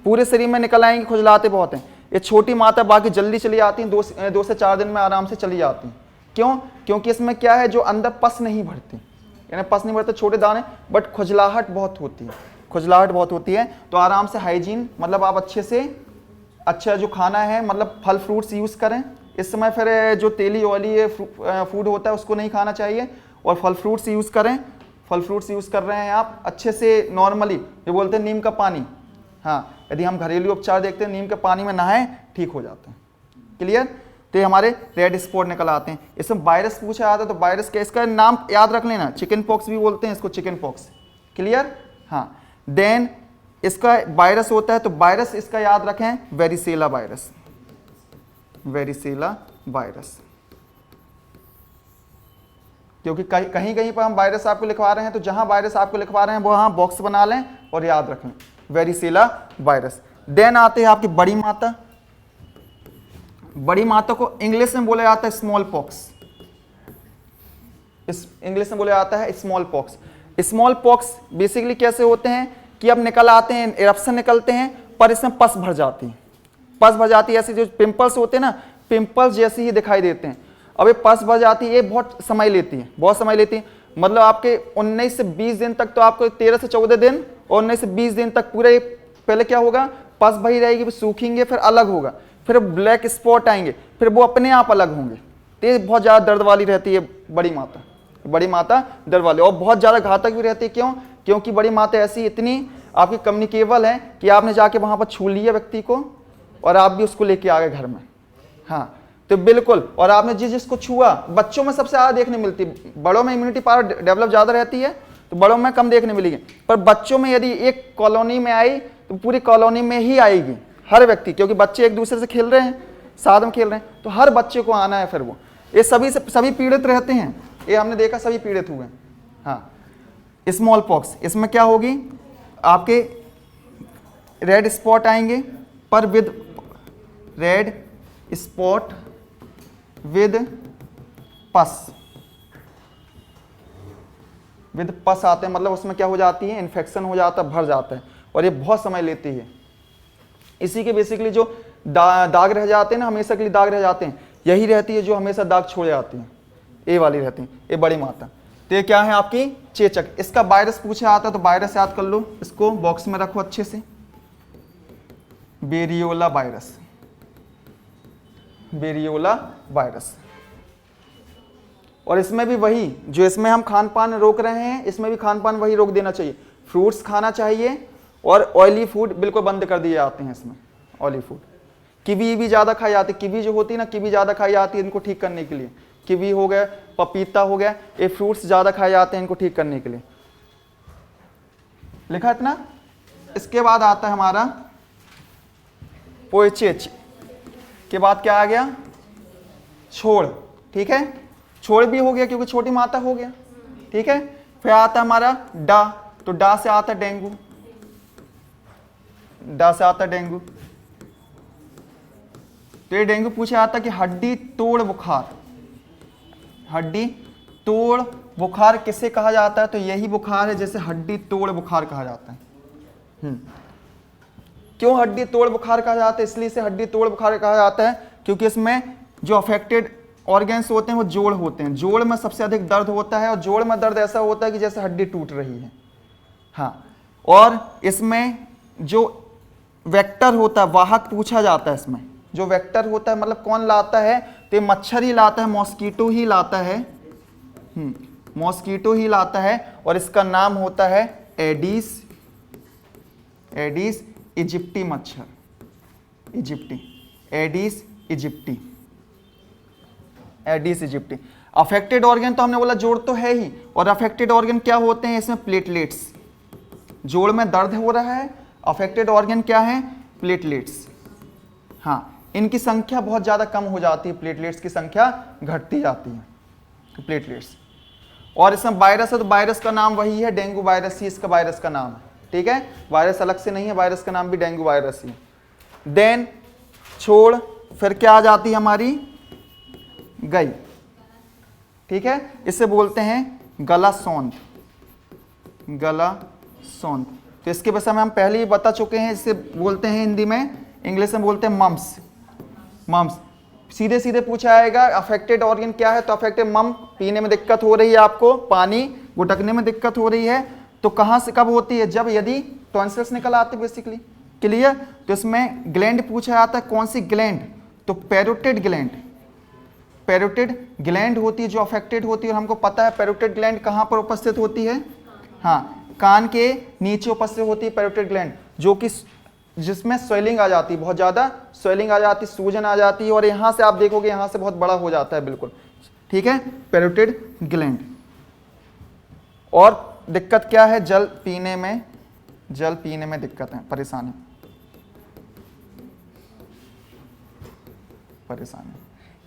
पूरे शरीर में निकल आएंगे, खुजलाते बहुत हैं। ये छोटी माता बाकी जल्दी चली आती हैं, 2 से 4 दिन में आराम से चली जाती हैं। क्यों? क्योंकि इसमें क्या है, जो अंदर पस नहीं भरती, यानी पस नहीं भरते छोटे दाने, बट खुजलाहट बहुत होती है। तो आराम से हाइजीन, मतलब आप अच्छे से अच्छा जो खाना है, मतलब फल फ्रूट्स यूज़ करें इस समय। फिर जो तेली ऑयली फूड होता है उसको नहीं खाना चाहिए, और फल फ्रूट्स यूज़ करें। फल फ्रूट्स यूज़ कर रहे हैं आप अच्छे से, नॉर्मली जो बोलते हैं नीम का पानी, यदि हम घरेलू उपचार देखते हैं, नीम के पानी में नहाएं, ठीक हो जाता है। क्लियर? तो ये हमारे रेड स्पॉट निकल आते हैं। इसमें वायरस पूछा जाता है तो वायरस क्या, इसका नाम याद रख लेना, चिकन पॉक्स भी बोलते हैं इसको, चिकन पॉक्स। क्लियर? देन इसका वायरस होता है तो वायरस इसका याद रखें, वेरिसेला वायरस। क्योंकि कहीं कहीं पर हम वायरस आपको लिखवा रहे हैं, तो जहां वायरस आपको लिखवा रहे हैं वहां बॉक्स बना लें और याद रखें, वेरिसेला वायरस। देन आते हैं आपकी बड़ी माता। बड़ी माता को इंग्लिश में बोला जाता है स्मॉल पॉक्स, इंग्लिश में बोला जाता है small pox. Small pox basically कैसे होते हैं कि अब निकल आते हैं, इरप्शन निकलते हैं, पर इसमें पस भर जाती है, पस भर जाती है, ऐसे जो पिंपल्स होते हैं ना, पिंपल्स जैसे ही दिखाई देते हैं। अब ये पस भर जाती है, ये बहुत समय लेती है, बहुत समय लेती है। मतलब आपके 19 से 20 दिन तक तो आपको 13 से 14 दिन और 19 से 20 दिन तक पूरे पहले क्या होगा, पस भरी रहेगी, फिर सूखेंगे, फिर अलग होगा, फिर ब्लैक स्पॉट आएंगे, फिर वो अपने आप अलग होंगे। तो ये बहुत ज़्यादा दर्द वाली रहती है बड़ी माता, बड़ी माता दर्द वाली, और बहुत ज़्यादा घातक भी रहती है। क्यों? क्योंकि बड़ी माता ऐसी इतनी आपकी कम्युनिकेबल है कि आपने जाके वहाँ पर छू लिया व्यक्ति को और आप भी उसको लेके आ गए घर में। हाँ, तो बिल्कुल, और आपने जिसको छुआ, बच्चों में सबसे ज़्यादा देखने मिलती है, बड़ों में इम्यूनिटी पावर डेवलप ज़्यादा रहती है तो बड़ों में कम देखने मिलेगी, पर बच्चों में यदि एक कॉलोनी में आई तो पूरी कॉलोनी में ही आएगी, हर व्यक्ति, क्योंकि बच्चे एक दूसरे से खेल रहे हैं, साथ में खेल रहे हैं, तो हर बच्चे को आना है। फिर वो ये सभी पीड़ित रहते हैं, ये हमने देखा सभी पीड़ित हुए। हाँ, स्मॉल पॉक्स, इसमें क्या होगी, आपके रेड स्पॉट आएंगे, पर विद रेड स्पॉट विद पस, विद पस आते हैं, मतलब उसमें क्या हो जाती है, इन्फेक्शन हो जाता है, भर जाता है, और ये बहुत समय लेती है। इसी के बेसिकली जो दाग रह जाते हैं ना, हमेशा के लिए दाग रह जाते हैं, यही रहती है जो हमेशा दाग छोड़ जाती है, ये वाली रहती है, ये बड़ी माता। तो ये क्या है आपकी चेचक। इसका वायरस पूछा आता है तो वायरस याद कर लो, इसको बॉक्स में रखो अच्छे से, वेरियोला वायरस, वेरियोला वायरस। और इसमें भी वही जो इसमें हम खान पान रोक रहे हैं, इसमें भी खान पान वही रोक देना चाहिए, फ्रूट्स खाना चाहिए, और ऑयली फूड बिल्कुल बंद कर दिए जाते हैं इसमें, ऑयली फूड। कीवी भी ज़्यादा खाई जाती है, कीवी जो होती है ना, कीवी ज़्यादा खाई जाती है इनको ठीक करने के लिए, कीवी हो गया, पपीता हो गया, ये फ्रूट्स ज़्यादा खाए जाते हैं इनको ठीक करने के लिए, लिखा इतना। इसके बाद आता है हमारा पोएचेच, के बाद क्या आ गया, छोड़, ठीक है, छोड़ भी हो गया क्योंकि छोटी माता हो गया, ठीक है। फिर आता है हमारा डा, तो डा से आता है डेंगू, डा से आता है डेंगू। तो ये डेंगू पूछा जाता है कि हड्डी तोड़ बुखार, हड्डी तोड़ बुखार किसे कहा जाता है, तो यही बुखार है जैसे हड्डी तोड़ बुखार कहा जाता है। क्यों हड्डी तोड़ बुखार कहा जाता है, इसलिए इसे हड्डी तोड़ बुखार कहा जाता है क्योंकि इसमें जो अफेक्टेड ऑर्गन्स होते हैं वो जोड़ होते हैं, जोड़ में सबसे अधिक दर्द होता है, और जोड़ में दर्द ऐसा होता है कि जैसे हड्डी टूट रही है। हाँ, और इसमें जो वेक्टर होता है, वाहक पूछा जाता है, इसमें जो वेक्टर होता है मतलब कौन लाता है, तो ये मच्छर ही लाता है, मॉस्कीटो ही लाता है, मॉस्कीटो ही लाता है, और इसका नाम होता है एडिस, एडिस इजिप्टी मच्छर, इजिप्टी, एडिस इजिप्टी, एडिस इजिप्टी। अफेक्टेड ऑर्गन तो हमने बोला जोड़ तो है ही, और अफेक्टेड ऑर्गन क्या होते हैं, इसमें प्लेटलेट्स, जोड़ में दर्द हो रहा है, अफेक्टेड ऑर्गन क्या है, प्लेटलेट्स। हाँ, इनकी संख्या बहुत ज़्यादा कम हो जाती है, प्लेटलेट्स की संख्या घटती जाती है, प्लेटलेट्स। और इसमें वायरस है तो वायरस का नाम वही है, डेंगू वायरस ही इसका वायरस का नाम है, ठीक है, वायरस अलग से नहीं है, वायरस का नाम भी डेंगू वायरस ही। देन छोड़, फिर क्या आ जाती है हमारी गई, ठीक है, इसे बोलते हैं गला सौंध, गला सौंध। तो इसके विषय में हम पहले ही बता चुके हैं, इसे बोलते हैं हिंदी में, इंग्लिश में बोलते हैं मम्स, मम्स। सीधे सीधे पूछा आएगा अफेक्टेड ऑर्गन क्या है, तो अफेक्टेड मम, पीने में दिक्कत हो रही है आपको, पानी गुटकने में दिक्कत हो रही है, तो कहाँ से कब होती है, जब यदि टॉन्सिल्स निकल आते बेसिकली, क्लियर। तो इसमें ग्लैंड पूछा जाता है, कौन सी ग्लैंड, तो पैरोटिड ग्लैंड, पैरोटिड ग्लैंड होती है जो अफेक्टेड होती है, और हमको पता है पैरोटिड ग्लैंड कहाँ पर उपस्थित होती है, हाँ, कान के नीचे उपस्थित होती है पैरोटिड ग्लैंड, जो कि जिसमें स्वेलिंग आ जाती है, बहुत ज़्यादा स्वेलिंग आ जाती है, सूजन आ जाती है, और यहाँ से आप देखोगे यहाँ से बहुत बड़ा हो जाता है बिल्कुल, ठीक है, पैरोटिड ग्लैंड। और दिक्कत क्या है, जल पीने में, जल पीने में दिक्कत है, परेशानी, परेशानी,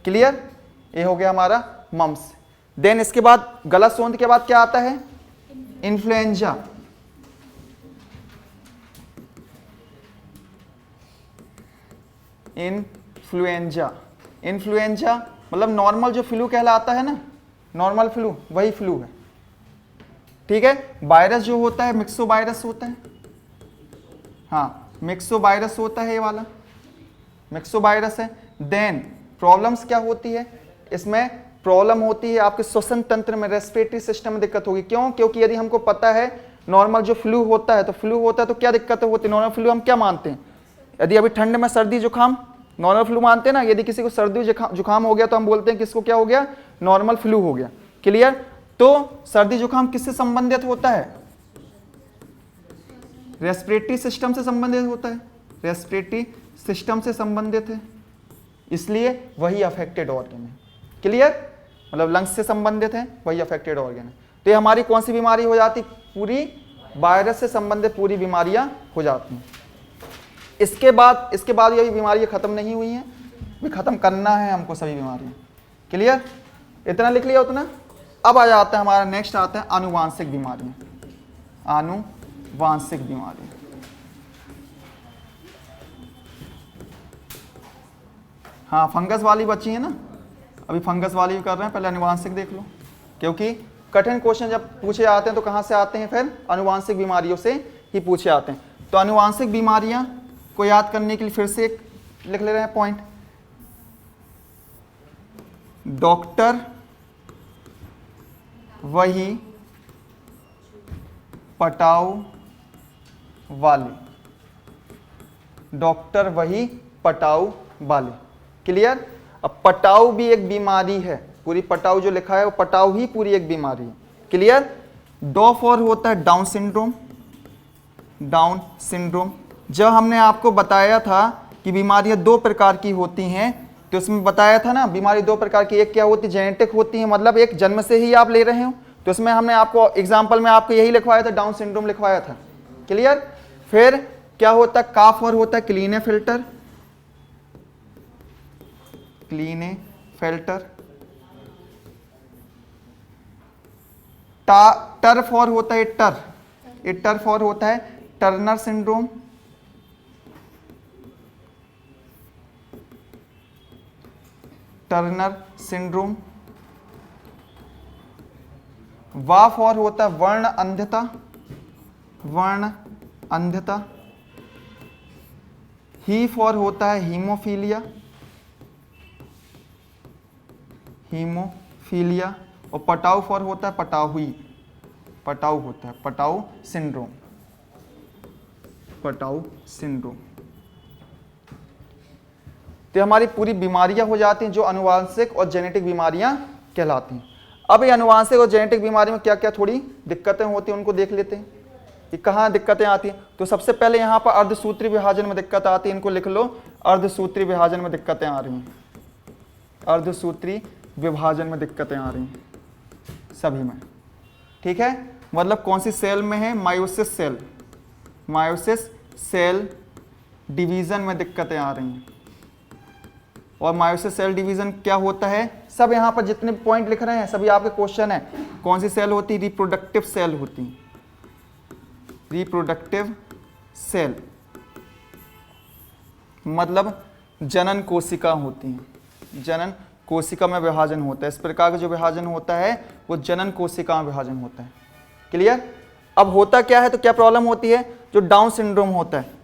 क्लियर। ये हो गया हमारा मम्स। देन इसके बाद गला सौंध के बाद क्या आता है, इन्फ्लुएंजा, इन्फ्लुएंजा, इन्फ्लुएंजा मतलब नॉर्मल जो फ्लू कहलाता है ना, नॉर्मल फ्लू वही फ्लू है, ठीक है। वायरस जो होता है मिक्सो वायरस होता है, हाँ, मिक्सो वायरस होता है ये वाला, मिक्सोवायरस है। देन प्रॉब्लम्स क्या होती है इसमें, प्रॉब्लम होती है आपके श्वसन तंत्र में, रेस्पिरेटरी सिस्टम में दिक्कत होगी। क्यों? क्योंकि यदि हमको पता है नॉर्मल जो फ्लू होता है, तो फ्लू होता है तो क्या दिक्कतें होती है, नॉर्मल फ्लू हम क्या मानते हैं, यदि अभी ठंड में सर्दी जुकाम नॉर्मल फ्लू मानते हैं ना, यदि किसी को सर्दी जुकाम हो गया तो हम बोलते हैं किसको क्या हो गया, नॉर्मल फ्लू हो गया। क्लियर? तो सर्दी जुकाम किससे संबंधित होता है, रेस्पिरेटरी सिस्टम से संबंधित होता है, रेस्पिरेटरी सिस्टम से संबंधित है, इसलिए वही अफेक्टेड ऑर्गन है। क्लियर? मतलब लंग्स से संबंधित है, वही अफेक्टेड ऑर्गन है। तो ये हमारी कौन सी बीमारी हो जाती, पूरी वायरस से संबंधित पूरी बीमारियां हो जाती हैं। इसके बाद ये बीमारियां खत्म नहीं हुई हैं, भी खत्म करना है हमको सभी बीमारियां। क्लियर? इतना लिख लिया उतना। अब आ जाता है हमारा नेक्स्ट आता है आनुवांशिक बीमारियां। आनुवांशिक बीमारियां, हाँ फंगस वाली बची है ना, अभी फंगस वाली भी कर रहे हैं, पहले आनुवांशिक देख लो, क्योंकि कठिन क्वेश्चन जब पूछे आते हैं तो कहाँ से आते हैं, फिर आनुवांशिक बीमारियों से ही पूछे आते हैं। तो आनुवांशिक बीमारियां को याद करने के लिए फिर से एक लिख ले रहे हैं पॉइंट, डॉक्टर वही पटाऊ वाले, डॉक्टर वही पटाऊ वाले। क्लियर? अब पटाऊ भी एक बीमारी है, पूरी पटाऊ जो लिखा है वो पटाऊ ही पूरी एक बीमारी है। क्लियर? डॉ फॉर होता है डाउन सिंड्रोम, डाउन सिंड्रोम। जब हमने आपको बताया था कि बीमारियां दो प्रकार की होती हैं, तो उसमें बताया था ना बीमारी दो प्रकार की, एक क्या होती है, जेनेटिक होती है, मतलब एक जन्म से ही आप ले रहे हो, तो इसमें हमने आपको एग्जाम्पल में आपको यही लिखवाया था, डाउन सिंड्रोम लिखवाया था। क्लियर? फिर क्या होता है, काफ और होता है क्लीने फिल्टर, क्लीने फिल्टर। टर्फ और होता है टर्फ और होता है टर्नर सिंड्रोम, टर्नर सिंड्रोम। वाफ और होता है वर्ण अंधता, वर्ण अंधता। हीफ और होता है हीमोफीलिया, हीमोफीलिया। और पटाऊ फॉर होता है पटाहुई, पटाऊ होता है पटाऊ सिंड्रोम, पटाऊ सिंड्रोम। तो हमारी पूरी बीमारियां हो जाती हैं जो आनुवांशिक और जेनेटिक बीमारियां कहलाती हैं। अब ये आनुवांशिक और जेनेटिक बीमारी में क्या क्या थोड़ी दिक्कतें होती हैं उनको देख लेते हैं कि कहाँ दिक्कतें आती हैं। तो सबसे पहले यहाँ पर अर्धसूत्री विभाजन में दिक्कत आती है, इनको लिख लो, अर्धसूत्री विभाजन में दिक्कतें आ रही हैं, अर्धसूत्री विभाजन में दिक्कतें आ रही हैं सभी में। ठीक है? मतलब कौन सी सेल में है, meiosis cell, meiosis cell division में दिक्कतें आ रही हैं। और मायोसिस सेल डिवीजन क्या होता है, सब यहाँ पर जितने पॉइंट लिख रहे हैं सभी आपके क्वेश्चन है। कौन सी सेल होती है, रिप्रोडक्टिव सेल होती है, रिप्रोडक्टिव सेल मतलब जनन कोशिका होती हैं, जनन कोशिका में विभाजन होता है। इस प्रकार का जो विभाजन होता है वो जनन कोशिका में विभाजन होता है। क्लियर? अब होता क्या है, तो क्या प्रॉब्लम होती है, जो डाउन सिंड्रोम होता है।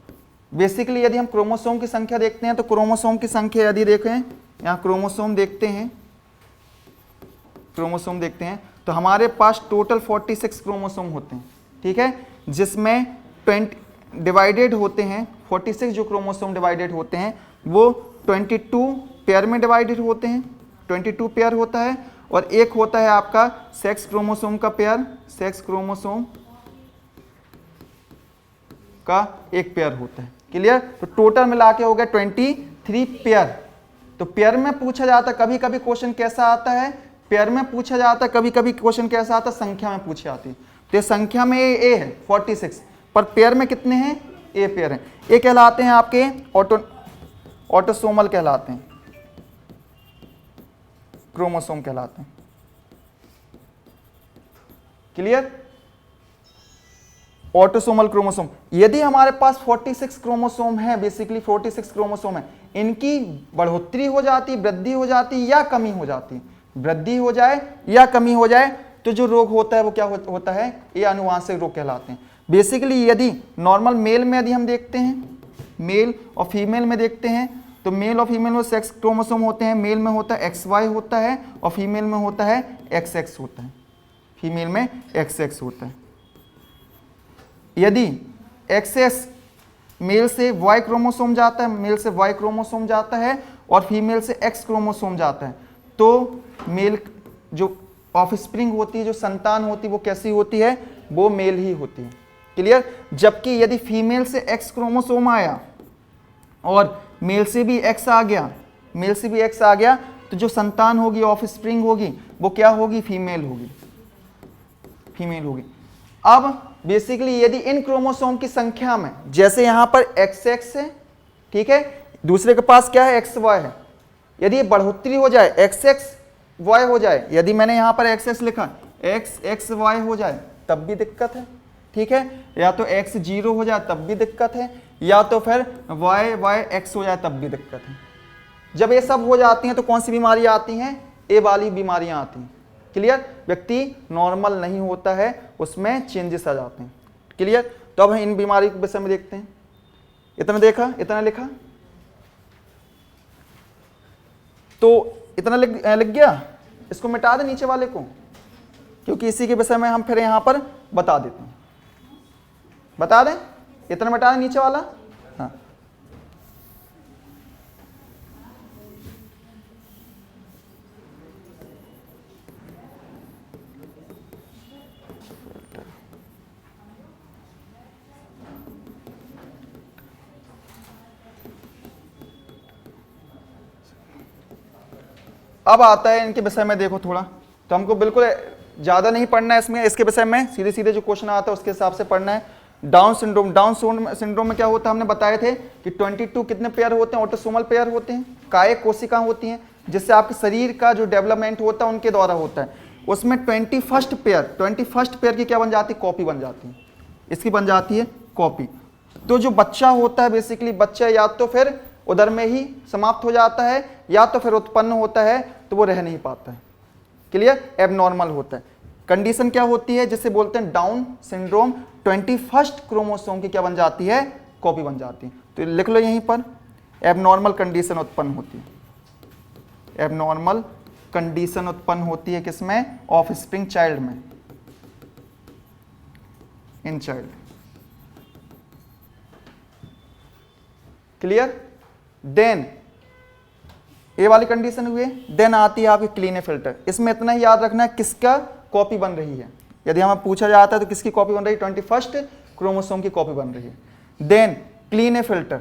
बेसिकली यदि हम क्रोमोसोम की संख्या देखते हैं तो क्रोमोसोम की संख्या यदि देखें, यहाँ क्रोमोसोम देखते हैं, क्रोमोसोम देखते हैं तो हमारे पास टोटल 46 क्रोमोसोम होते हैं। ठीक है? जिसमें 20 डिवाइडेड होते हैं, 46 जो क्रोमोसोम डिवाइडेड होते हैं वो 22 पेयर में डिवाइडेड होते हैं, 22 पेयर होता है। और एक होता है आपका सेक्स क्रोमोसोम का पेयर, सेक्स क्रोमोसोम का एक पेयर होता है। क्लियर? तो टोटल मिला के हो गया 23 पेयर। तो पेयर में पूछा जाता है, कभी कभी क्वेश्चन कैसा आता है, पेयर में पूछा जाता है, कभी कभी क्वेश्चन कैसा आता है, संख्या में पूछी जाती है। तो संख्या में ए है 46, पर पेयर में कितने हैं, ए पेयर हैं। ये कहलाते हैं आपके ऑटोसोमल कहलाते हैं, क्रोमोसोम कहलाते हैं। क्लियर? Autosomal chromosome. यदि हमारे पास 46 क्रोमोसोम है, बेसिकली 46 क्रोमोसोम है, इनकी बढ़ोतरी हो जाती, वृद्धि हो जाती या कमी हो जाती, वृद्धि हो जाए या कमी हो जाए तो जो रोग होता है वो क्या होता है, ये आनुवांशिक रोग कहलाते हैं। बेसिकली यदि नॉर्मल मेल में यदि हम देखते हैं, मेल और फीमेल में देखते हैं तो मेल और फीमेल में सेक्स क्रोमोसोम होते हैं, मेल में होता है XY होता है और फीमेल में होता है XX होता है, फीमेल में XX होता है। यदि XX मेल से Y क्रोमोसोम जाता है, मेल से Y क्रोमोसोम जाता है और फीमेल से X क्रोमोसोम जाता है, तो मेल जो ऑफस्प्रिंग होती है, जो संतान होती है, वो कैसी होती है, वो मेल ही होती है। क्लियर। जबकि यदि फीमेल से X क्रोमोसोम आया और मेल से भी X आ गया, मेल से भी X आ गया, तो जो संतान होगी, ऑफस्प्रिंग होगी, वो क्या होगी, फीमेल होगी, फीमेल होगी। अब बेसिकली यदि इन क्रोमोसोम की संख्या में, जैसे यहां पर XX है, ठीक है, दूसरे के पास क्या है, XY है, यदि ये बढ़ोतरी हो जाए, XXY हो जाए, यदि मैंने यहां पर XX लिखा, XXY हो जाए तब भी दिक्कत है, ठीक है, या तो X 0 हो जाए तब भी दिक्कत है, या तो फिर YX हो जाए तब भी दिक्कत है। जब ये सब हो जाती हैं तो कौन सी बीमारियां आती हैं, ए वाली बीमारियां आती हैं। क्लियर। व्यक्ति नॉर्मल नहीं होता है, उसमें चेंजेस आ जाते हैं। क्लियर। तो अब हम इन बीमारी के विषय में देखते हैं। इतना देखा, इतना लिखा, तो इतना लिख गया, इसको मिटा दे नीचे वाले को, क्योंकि इसी के विषय में हम फिर यहां पर बता देते हैं। बता दें, इतना मिटा दें नीचे वाला। हाँ, अब आता है इनके विषय में, देखो थोड़ा, तो हमको बिल्कुल ज़्यादा नहीं पढ़ना है इसमें, इसके विषय में सीधे सीधे जो क्वेश्चन आता है उसके हिसाब से पढ़ना है। डाउन सिंड्रोम, डाउन सिंड्रोम में क्या होता है, हमने बताए थे कि 22 कितने पेयर होते हैं, ऑटोसोमल पेयर होते हैं, काय कोशिका होती हैं, जिससे आपके शरीर का जो डेवलपमेंट होता है उनके द्वारा होता है। उसमें 21st पेयर की क्या बन जाती है, कॉपी बन जाती है, इसकी बन जाती है कॉपी। तो जो बच्चा होता है, बेसिकली बच्चा या तो फिर उधर में ही समाप्त हो जाता है, या तो फिर उत्पन्न होता है तो वो रह नहीं पाता है। क्लियर। एबनॉर्मल होता है। कंडीशन क्या होती है, जिसे बोलते हैं डाउन सिंड्रोम, 21st क्रोमोसोम की क्या बन जाती है, कॉपी बन जाती है। तो लिख लो यहीं पर, एबनॉर्मल कंडीशन उत्पन्न होती है। एबनॉर्मल कंडीशन उत्पन्न होती है किसमें, ऑफस्प्रिंग चाइल्ड में, इन चाइल्ड। क्लियर। देन ये वाली कंडीशन हुई, देन आती है आपकी क्लीनेफिल्टर। इसमें इतना ही याद रखना है किसका कॉपी बन रही है, यदि हमें पूछा जाता है तो किसकी कॉपी बन रही है, 21st क्रोमोसोम की कॉपी बन रही है। देन क्लीनेफिल्टर,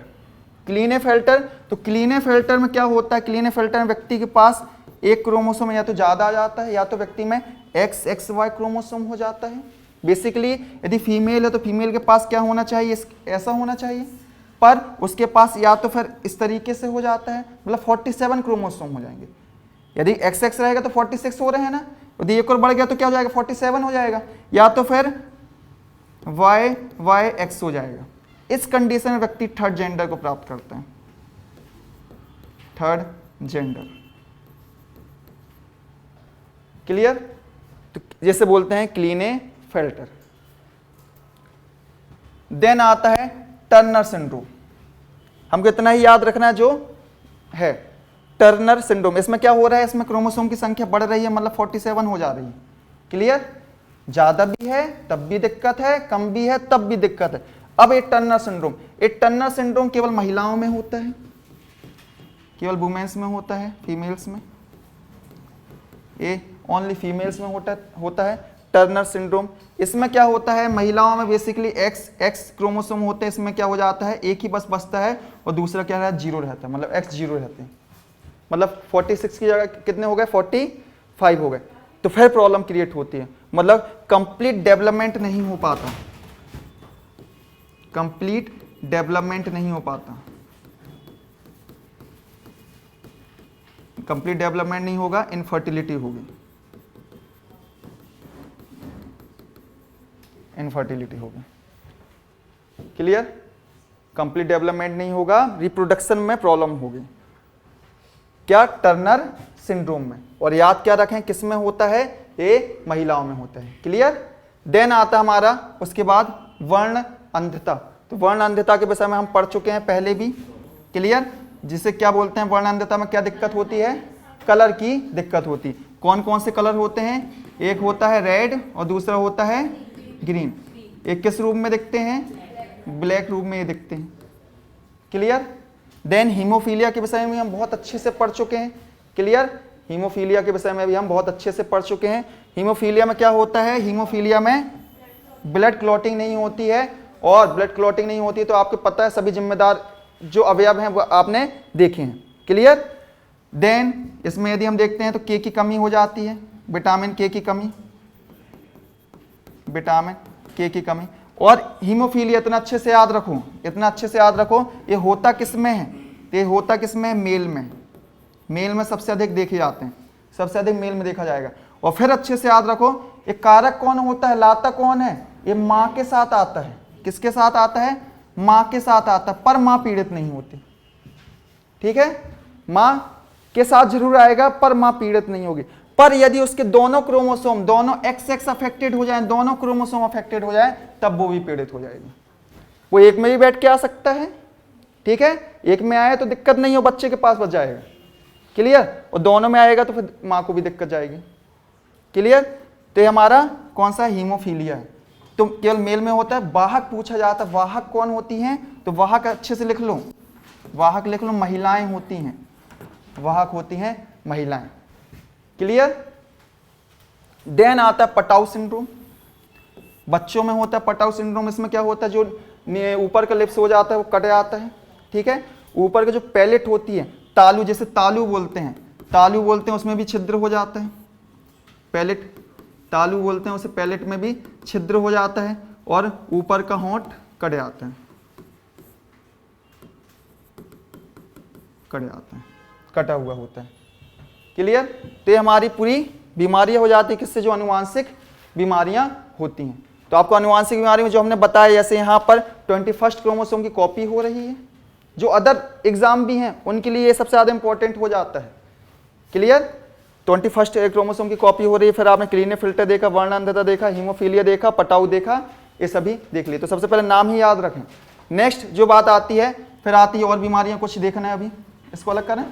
क्लीनेफिल्टर, तो क्लीनेफिल्टर में क्या होता है, क्लीनेफिल्टर में व्यक्ति के पास एक क्रोमोसोम या तो ज़्यादा आ जाता है, या तो व्यक्ति में XXY क्रोमोसोम हो जाता है। बेसिकली यदि फीमेल है तो फीमेल के पास क्या होना चाहिए, ऐसा होना चाहिए, पर उसके पास या तो फिर इस तरीके से हो जाता है, मतलब 47 क्रोमोसोम हो जाएंगे। यदि XX रहेगा तो 46 हो रहे हैं ना, यदि एक और बढ़ गया तो क्या हो जाएगा, 47 हो जाएगा, या तो फिर YX हो जाएगा। इस कंडीशन में व्यक्ति थर्ड जेंडर को प्राप्त करता है, थर्ड जेंडर। क्लियर। तो जैसे बोलते हैं क्लीनेफिल्टर। देन आता है टर्नर सिंड्रोम। हमको इतना ही याद रखना है जो है टर्नर सिंड्रोम। इसमें क्या हो रहा है, इसमें क्रोमोसोम की संख्या बढ़ रही है, मतलब 47 हो जा रही है। क्लियर। ज्यादा भी है तब भी दिक्कत है, कम भी है तब भी दिक्कत है। अब ये टर्नर सिंड्रोम, ये टर्नर सिंड्रोम केवल महिलाओं में होता है, केवल वुमेन्स में होता है, फीमेल्स में, ये ओनली फीमेल्स में होता है टर्नर सिंड्रोम। इसमें क्या होता है, महिलाओं में बेसिकली X क्रोमोसोम होते हैं, इसमें क्या हो जाता है, एक ही बस बचता है और दूसरा क्या रहता है, 0 रहता है, मतलब X 0 रहते हैं, मतलब 46 की जगह कितने हो गए, 45 हो गए। तो फिर प्रॉब्लम क्रिएट होती है, मतलब कंप्लीट डेवलपमेंट नहीं हो पाता, कंप्लीट डेवलपमेंट नहीं हो पाता, कंप्लीट डेवलपमेंट नहीं होगा, इनफर्टिलिटी होगी, इनफर्टिलिटी होगी। क्लियर। कंप्लीट डेवलपमेंट नहीं होगा, रिप्रोडक्शन में प्रॉब्लम होगी, क्या, टर्नर सिंड्रोम में। और याद क्या रखें, किस में होता है, ये महिलाओं में होता है। क्लियर। देन आता हमारा उसके बाद वर्ण अंधता। तो वर्ण अंधता के विषय में हम पढ़ चुके हैं पहले भी। क्लियर। जिसे क्या बोलते हैं, वर्णांधता में क्या दिक्कत होती है, कलर की दिक्कत होती है। कौन कौन से कलर होते हैं, एक होता है रेड और दूसरा होता है ग्रीन। एक किस रूप में दिखते हैं, ब्लैक रूप में ये दिखते हैं। क्लियर। देन हीमोफीलिया के विषय में हम बहुत अच्छे से पढ़ चुके हैं। क्लियर। हीमोफीलिया के विषय में भी हम बहुत अच्छे से पढ़ चुके हैं। हीमोफीलिया में क्या होता है, हीमोफीलिया में ब्लड क्लॉटिंग नहीं होती है, और ब्लड क्लॉटिंग नहीं होती है तो आपको पता है सभी जिम्मेदार जो अवयव हैं वो आपने देखे हैं। क्लियर। देन इसमें यदि हम देखते हैं तो के की कमी हो जाती है, विटामिन के की कमी, विटामिन के की कमी। और हीमोफीलिया इतना अच्छे से याद रखो, इतना अच्छे से याद रखो, ये होता किस में है, ये होता किस में है, मेल में। मेल में सबसे अधिक देखे जाते हैं, सबसे अधिक मेल में देखा जाएगा। और फिर अच्छे से याद रखो, ये कारक कौन होता है, लाता कौन है, ये माँ के साथ आता है। किसके साथ आता है, माँ के साथ आता है, पर माँ पीड़ित नहीं होती। ठीक है, माँ के साथ जरूर आएगा पर माँ पीड़ित नहीं होगी। पर यदि उसके दोनों क्रोमोसोम, दोनों XX अफेक्टेड हो जाए, दोनों क्रोमोसोम अफेक्टेड हो जाए, तब वो भी पीड़ित हो जाएगी। वो एक में भी बैठ के आ सकता है, ठीक है, एक में आए तो दिक्कत नहीं हो, बच्चे के पास बच जाएगा। क्लियर। और दोनों में आएगा तो फिर माँ को भी दिक्कत जाएगी। क्लियर। तो ये हमारा कौन सा हीमोफीलिया है, तो केवल मेल में होता है। वाहक पूछा जाता है, वाहक कौन होती हैं, तो वाहक अच्छे से लिख लो, वाहक लिख लो, महिलाएं होती हैं, वाहक होती हैं महिलाएं। क्लियर। देन आता है पटाउ सिंड्रोम, बच्चों में होता है पटाउ सिंड्रोम। इसमें क्या होता है, जो ऊपर का लिप्स हो जाता है वो कट जाता है। ठीक है, ऊपर का जो पैलेट होती है, तालू, जैसे तालू बोलते हैं, तालू बोलते हैं, उसमें भी छिद्र हो जाता है। पैलेट तालू बोलते हैं उसे, पैलेट में भी छिद्र हो जाता है, और ऊपर का होंठ कट जाता है, कट जाता है, कटा हुआ होता है। क्लियर। तो ये हमारी पूरी बीमारियां हो जाती है किससे, जो अनुवांशिक बीमारियां होती हैं। तो आपको अनुवांशिक बीमारी में जो हमने बताया, जैसे यहाँ पर 21 क्रोमोसोम की कॉपी हो रही है, जो अदर एग्जाम भी हैं उनके लिए ये सबसे ज़्यादा इंपॉर्टेंट हो जाता है। क्लियर। 21 क्रोमोसोम की कॉपी हो रही है, फिर आपने क्लीनेफिल्टर देखा, वर्णांधता देखा, हीमोफीलिया देखा, पटाऊ देखा, ये सभी देख लिए। तो सबसे पहले नाम ही याद रखें। नेक्स्ट जो बात आती है, फिर आती है और बीमारियां कुछ देखना है, अभी इसको अलग करें,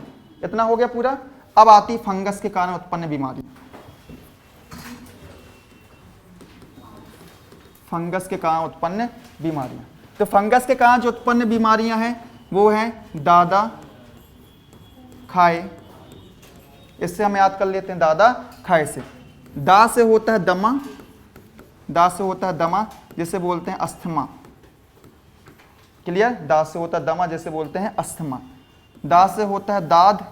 इतना हो गया पूरा। अब आती फंगस के कारण उत्पन्न बीमारी, फंगस के कारण उत्पन्न बीमारियां। तो फंगस के कारण जो उत्पन्न बीमारियां हैं वो हैं दादा खाए, इससे हम याद कर लेते हैं, दादा खाए से। दा से होता है दमा, दा से होता है दमा, जिसे बोलते हैं अस्थमा। क्लियर। दा से होता है दमा, जिसे बोलते हैं अस्थमा। दा से होता है दाद,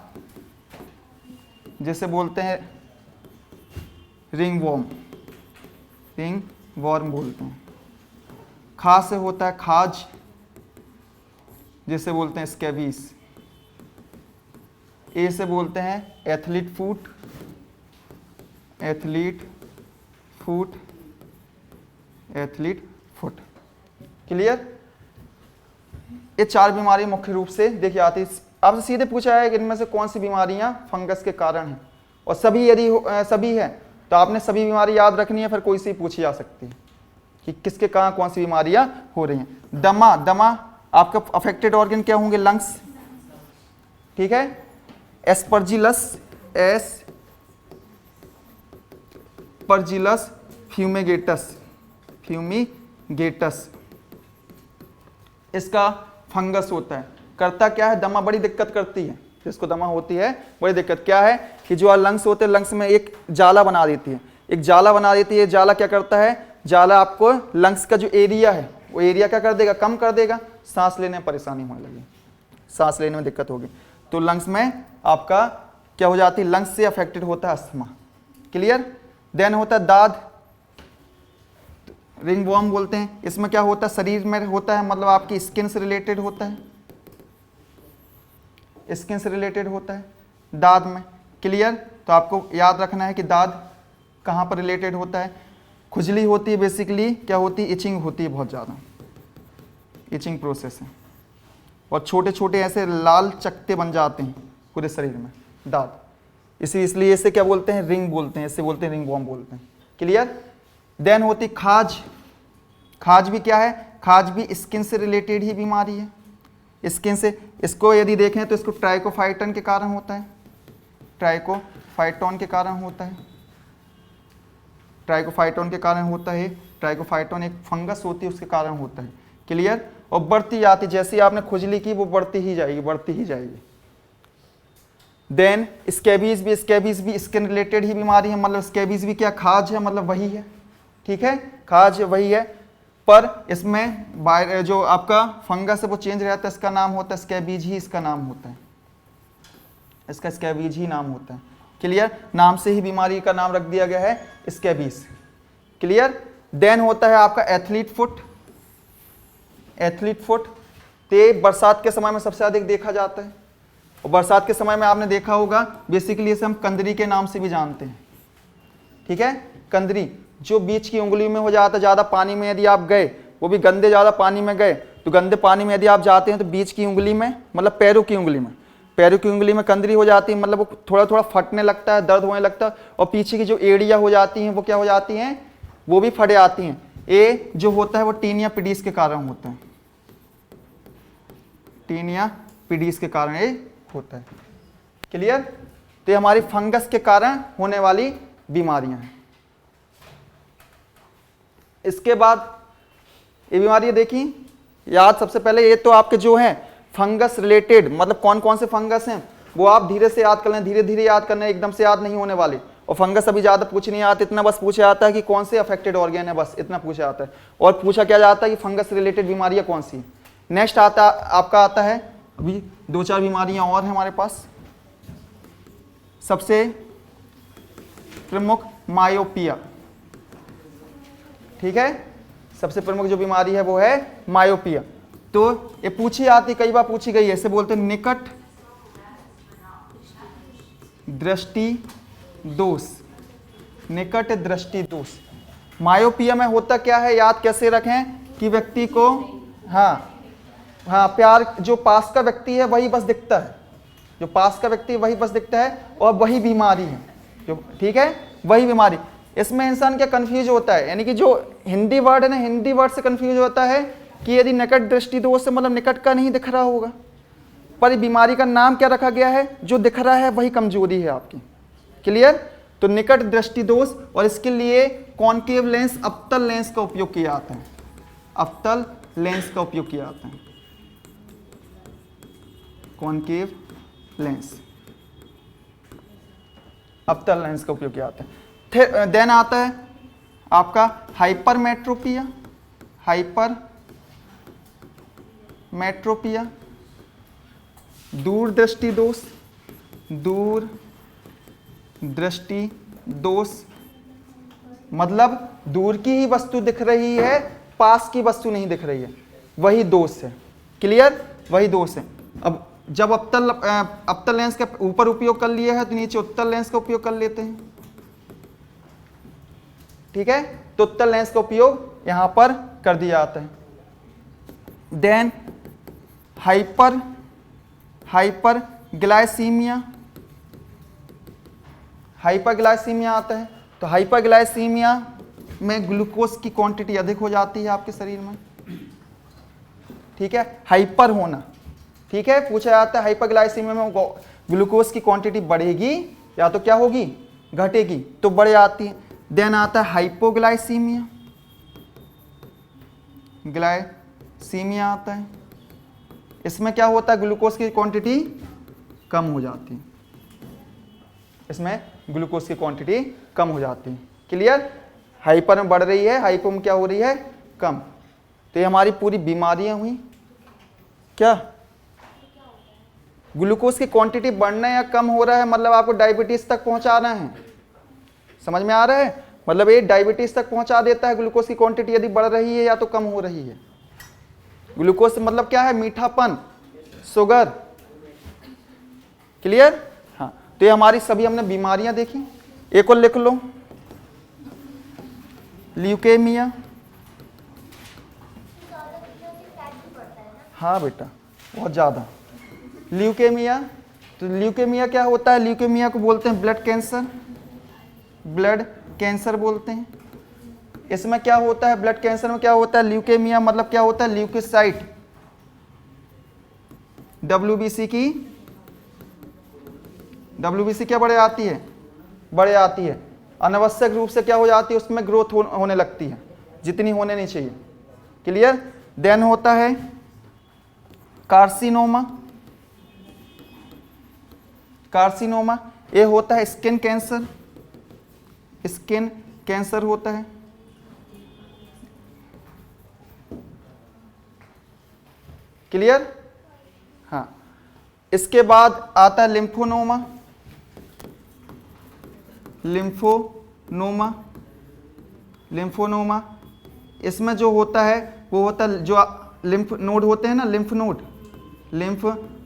जिसे बोलते हैं रिंगवॉर्म, रिंग वॉर्म बोलते हैं। खा से होता है खाज, जिसे बोलते हैं स्कैबीज। ए से बोलते हैं एथलीट फूट, एथलीट फूट, एथलीट फुट। क्लियर। ये चार बीमारी मुख्य रूप से देखी आती है। आपसे सीधे पूछा है कि इनमें से कौन सी बीमारियां फंगस के कारण हैं, और सभी यदि सभी है तो आपने सभी बीमारी याद रखनी है, फिर कोई सी पूछी जा सकती है कि किसके कारण कौन सी बीमारियां हो रही हैं। दमा, दमा आपका अफेक्टेड ऑर्गन क्या होंगे, लंग्स। ठीक है। एस्परजिलस, एस्परजिलस फ्यूमिगेटस, फ्यूमिगेटस इसका फंगस होता है। करता क्या है, दमा बड़ी दिक्कत करती है, जिसको दमा होती है बड़ी दिक्कत क्या है कि जो लंग्स होते हैं, लंग्स में एक जाला बना देती है, एक जाला बना देती है। जाला क्या करता है, जाला आपको लंग्स का जो एरिया है वो एरिया क्या कर देगा, कम कर देगा, सांस लेने में परेशानी होने लगी, सांस लेने में दिक्कत होगी, तो लंग्स में आपका क्या हो जाती है, लंग्स से अफेक्टेड होता है अस्थमा। क्लियर। देन होता है दाद, रिंगवॉर्म बोलते हैं। इसमें क्या होता है, शरीर में होता है, मतलब आपकी स्किन से रिलेटेड होता है, स्किन से रिलेटेड होता है दाद में। क्लियर। तो आपको याद रखना है कि दाद कहाँ पर रिलेटेड होता है, खुजली होती है, बेसिकली क्या होती है, इचिंग होती है, बहुत ज़्यादा इचिंग प्रोसेस है, और छोटे छोटे ऐसे लाल चकते बन जाते हैं पूरे शरीर में, दाद। इसलिए इसे क्या बोलते हैं, रिंग बोलते हैं, इससे बोलते हैं रिंगवॉर्म बोलते हैं। क्लियर। देन होती खाज, खाज भी क्या है, खाज भी स्किन से रिलेटेड ही बीमारी है, स्किन से। इसको यदि देखें तो इसको ट्राइकोफाइटन के कारण होता है, ट्राइकोफाइटोन के कारण होता है, ट्राइकोफाइटोन के कारण होता है। ट्राइकोफाइटोन एक फंगस होती है, उसके कारण होता है। क्लियर। और बढ़ती जाती, जैसे ही आपने खुजली की वो बढ़ती ही जाएगी, बढ़ती ही जाएगी। देन स्कैबीज भी स्किन रिलेटेड ही बीमारी है, मतलब स्कैबीज भी क्या, खाज है, मतलब वही है, ठीक है, खाज वही है, पर इसमें जो आपका फंगस है वो चेंज रहता है, इसका नाम होता है स्कैबीज ही, इसका नाम होता है, इसका स्कैबीज ही नाम होता है। क्लियर। नाम से ही बीमारी का नाम रख दिया गया है स्कैबीज। क्लियर। देन होता है आपका एथलीट फुट। एथलीट फुट ते बरसात के समय में सबसे अधिक देखा जाता है, और बरसात के समय में आपने देखा होगा बेसिकली इसे हम कंदरी के नाम से भी जानते हैं, ठीक है। कंदरी जो बीच की उंगली में हो जाता है, ज़्यादा पानी में यदि आप गए, वो भी गंदे ज़्यादा पानी में गए, तो गंदे पानी में यदि आप जाते हैं तो बीच की उंगली में, मतलब पैरों की उंगली में कंदरी हो जाती है, मतलब वो थोड़ा थोड़ा फटने लगता है, दर्द होने लगता है, और पीछे की जो एड़ियाँ हो जाती हैं वो क्या हो जाती हैं, वो भी फट जाती हैं। ये जो होता है वो टीनिया पिडीस के कारण होता है, टीनिया पिडीस के कारण ये होता है। क्लियर। तो ये हमारी फंगस के कारण होने वाली बीमारियां हैं। इसके बाद ये बीमारियां देखी याद, सबसे पहले ये तो आपके जो हैं फंगस रिलेटेड, मतलब कौन कौन से फंगस हैं वो आप धीरे से याद कर लें, धीरे धीरे याद करना, एकदम से याद नहीं होने वाले। और फंगस अभी ज़्यादा पूछ नहीं आता, इतना बस पूछा जाता है कि कौन से अफेक्टेड ऑर्गेन है, बस इतना पूछा जाता है। और पूछा क्या जाता है कि फंगस रिलेटेड बीमारियां कौन सी। नेक्स्ट आपका आता है, अभी 2-4 बीमारियां और हैं हमारे पास। सबसे प्रमुख मायोपिया, ठीक है, सबसे प्रमुख जो बीमारी है वो है मायोपिया। तो ये पूछी आती, कई बार पूछी गई है, ऐसे बोलते हैं निकट दृष्टि दोष, निकट दृष्टि दोष। मायोपिया में होता क्या है, याद कैसे रखें कि व्यक्ति को हाँ प्यार, जो पास का व्यक्ति है वही बस दिखता है, जो पास का व्यक्ति है वही बस दिखता है, और वही बीमारी है जो, ठीक है, वही बीमारी। इसमें इंसान क्या कंफ्यूज होता है, यानी कि जो हिंदी वर्ड है ना, हिंदी वर्ड से कंफ्यूज होता है कि यदि निकट दृष्टि दोष से मतलब निकट का नहीं दिख रहा होगा, पर बीमारी का नाम क्या रखा गया है, जो दिख रहा है वही कमजोरी है आपकी। क्लियर। तो निकट दृष्टि दोष, और इसके लिए कॉनकेव लेंस, अवतल लेंस का उपयोग किया जाता है, अवतल लेंस का उपयोग किया जाता है, कॉनकेव लेंस, अवतल लेंस का उपयोग किया जाता है। फिर देन आता है आपका हाइपरमेट्रोपिया, हाइपरमेट्रोपिया, दूरदृष्टि दोष, दूरदृष्टि दोष, मतलब दूर की ही वस्तु दिख रही है, पास की वस्तु नहीं दिख रही है, वही दोष है। क्लियर, वही दोष है। अब जब अवतल लेंस का ऊपर उपयोग कर लिया है तो नीचे उत्तल लेंस का उपयोग कर लेते हैं, ठीक है। तो उत्तल लेंस का उपयोग यहां पर कर दिया जाता है। देन हाइपरग्लाइसीमिया, हाइपरग्लाइसीमिया आता है। तो हाइपरग्लाइसीमिया में ग्लूकोज की क्वांटिटी अधिक हो जाती है आपके शरीर में, ठीक है, हाइपर होना, ठीक है। पूछा जाता है हाइपरग्लाइसीमिया में ग्लूकोज की क्वांटिटी बढ़ेगी या तो क्या होगी, घटेगी, तो बढ़ जाती है। देन आता है हाइपोग्लाइसीमिया, ग्लाइसीमिया आता है। इसमें क्या होता है, ग्लूकोज की क्वांटिटी कम हो जाती है, इसमें ग्लूकोज की क्वांटिटी कम हो जाती है। क्लियर। हाइपर में बढ़ रही है, हाइपो में क्या हो रही है, कम। तो ये हमारी पूरी बीमारियां हुई। क्या ग्लूकोज की क्वांटिटी बढ़ना या कम हो रहा है, मतलब आपको डायबिटीज तक पहुंचाना है, समझ में आ रहा है, मतलब ये डायबिटीज तक पहुंचा देता है ग्लूकोज की क्वांटिटी यदि बढ़ रही है या तो कम हो रही है। ग्लूकोज से मतलब क्या है, मीठापन, शुगर। क्लियर। हाँ, तो ये हमारी सभी हमने बीमारियां देखी। एक और लिख लो, ल्यूकेमिया। हाँ बेटा, बहुत ज़्यादा ल्यूकेमिया। तो ल्यूकेमिया क्या होता है, ल्यूकेमिया को बोलते हैं ब्लड कैंसर, ब्लड कैंसर बोलते हैं। इसमें क्या होता है, ब्लड कैंसर में क्या होता है, ल्यूकेमिया मतलब क्या होता है, ल्यूकोसाइट, WBC क्या बढ़ जाती है, बढ़ जाती है। अनावश्यक रूप से क्या हो जाती है, उसमें ग्रोथ होने लगती है जितनी होने नहीं चाहिए। क्लियर। देन होता है कार्सिनोमा। कार्सिनोमा ये होता है स्किन कैंसर, स्किन कैंसर होता है। क्लियर। हाँ, इसके बाद आता है लिम्फोनोमा। लिम्फोनोमा, लिम्फोनोमा इसमें जो होता है वो होता है जो लिम्फ नोड होते हैं ना, लिम्फ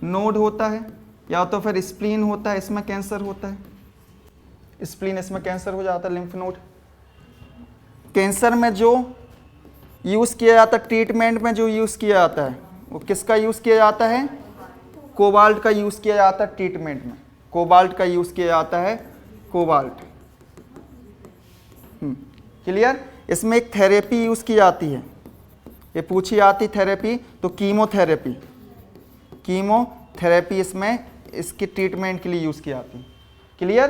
नोड होता है, या तो फिर स्प्लीन होता है, इसमें कैंसर होता है। स्प्लीन इसमें कैंसर हो जाता है, लिम्फ नोड। कैंसर में जो यूज़ किया जाता है, ट्रीटमेंट में जो यूज़ किया जाता है वो किसका यूज़ किया जाता है, कोबाल्ट का यूज़ किया जाता है ट्रीटमेंट में। कोबाल्ट का यूज़ किया जाता है, कोबाल्ट। क्लियर। इसमें एक थेरेपी यूज़ की जाती है, ये पूछी जाती थेरेपी, तो कीमोथेरेपी। कीमोथेरेपी इसमें इसकी ट्रीटमेंट के लिए यूज़ की जाती है। क्लियर।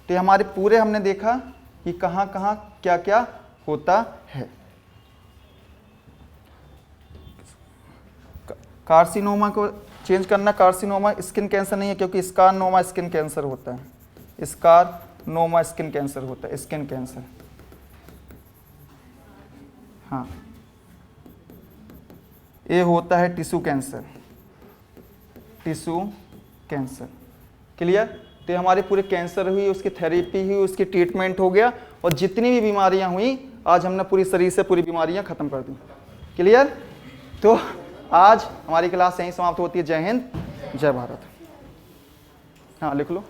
तो हमारे पूरे हमने देखा कि कहाँ कहाँ क्या क्या होता है। कार्सिनोमा को चेंज करना, कार्सिनोमा स्किन कैंसर नहीं है, क्योंकि स्कारनोमा स्किन कैंसर होता है। स्कारनोमा स्किन कैंसर होता है, स्किन कैंसर। हाँ, ये होता है tissue cancer, tissue cancer. Clear. तो हमारे पूरे कैंसर हुई, उसकी थेरेपी हुई, उसकी ट्रीटमेंट हो गया, और जितनी भी बीमारियां हुई आज हमने पूरी शरीर से पूरी बीमारियां खत्म कर दी। क्लियर। तो आज हमारी क्लास यहीं समाप्त होती है। जय हिंद, जय भारत। हाँ, लिख लो।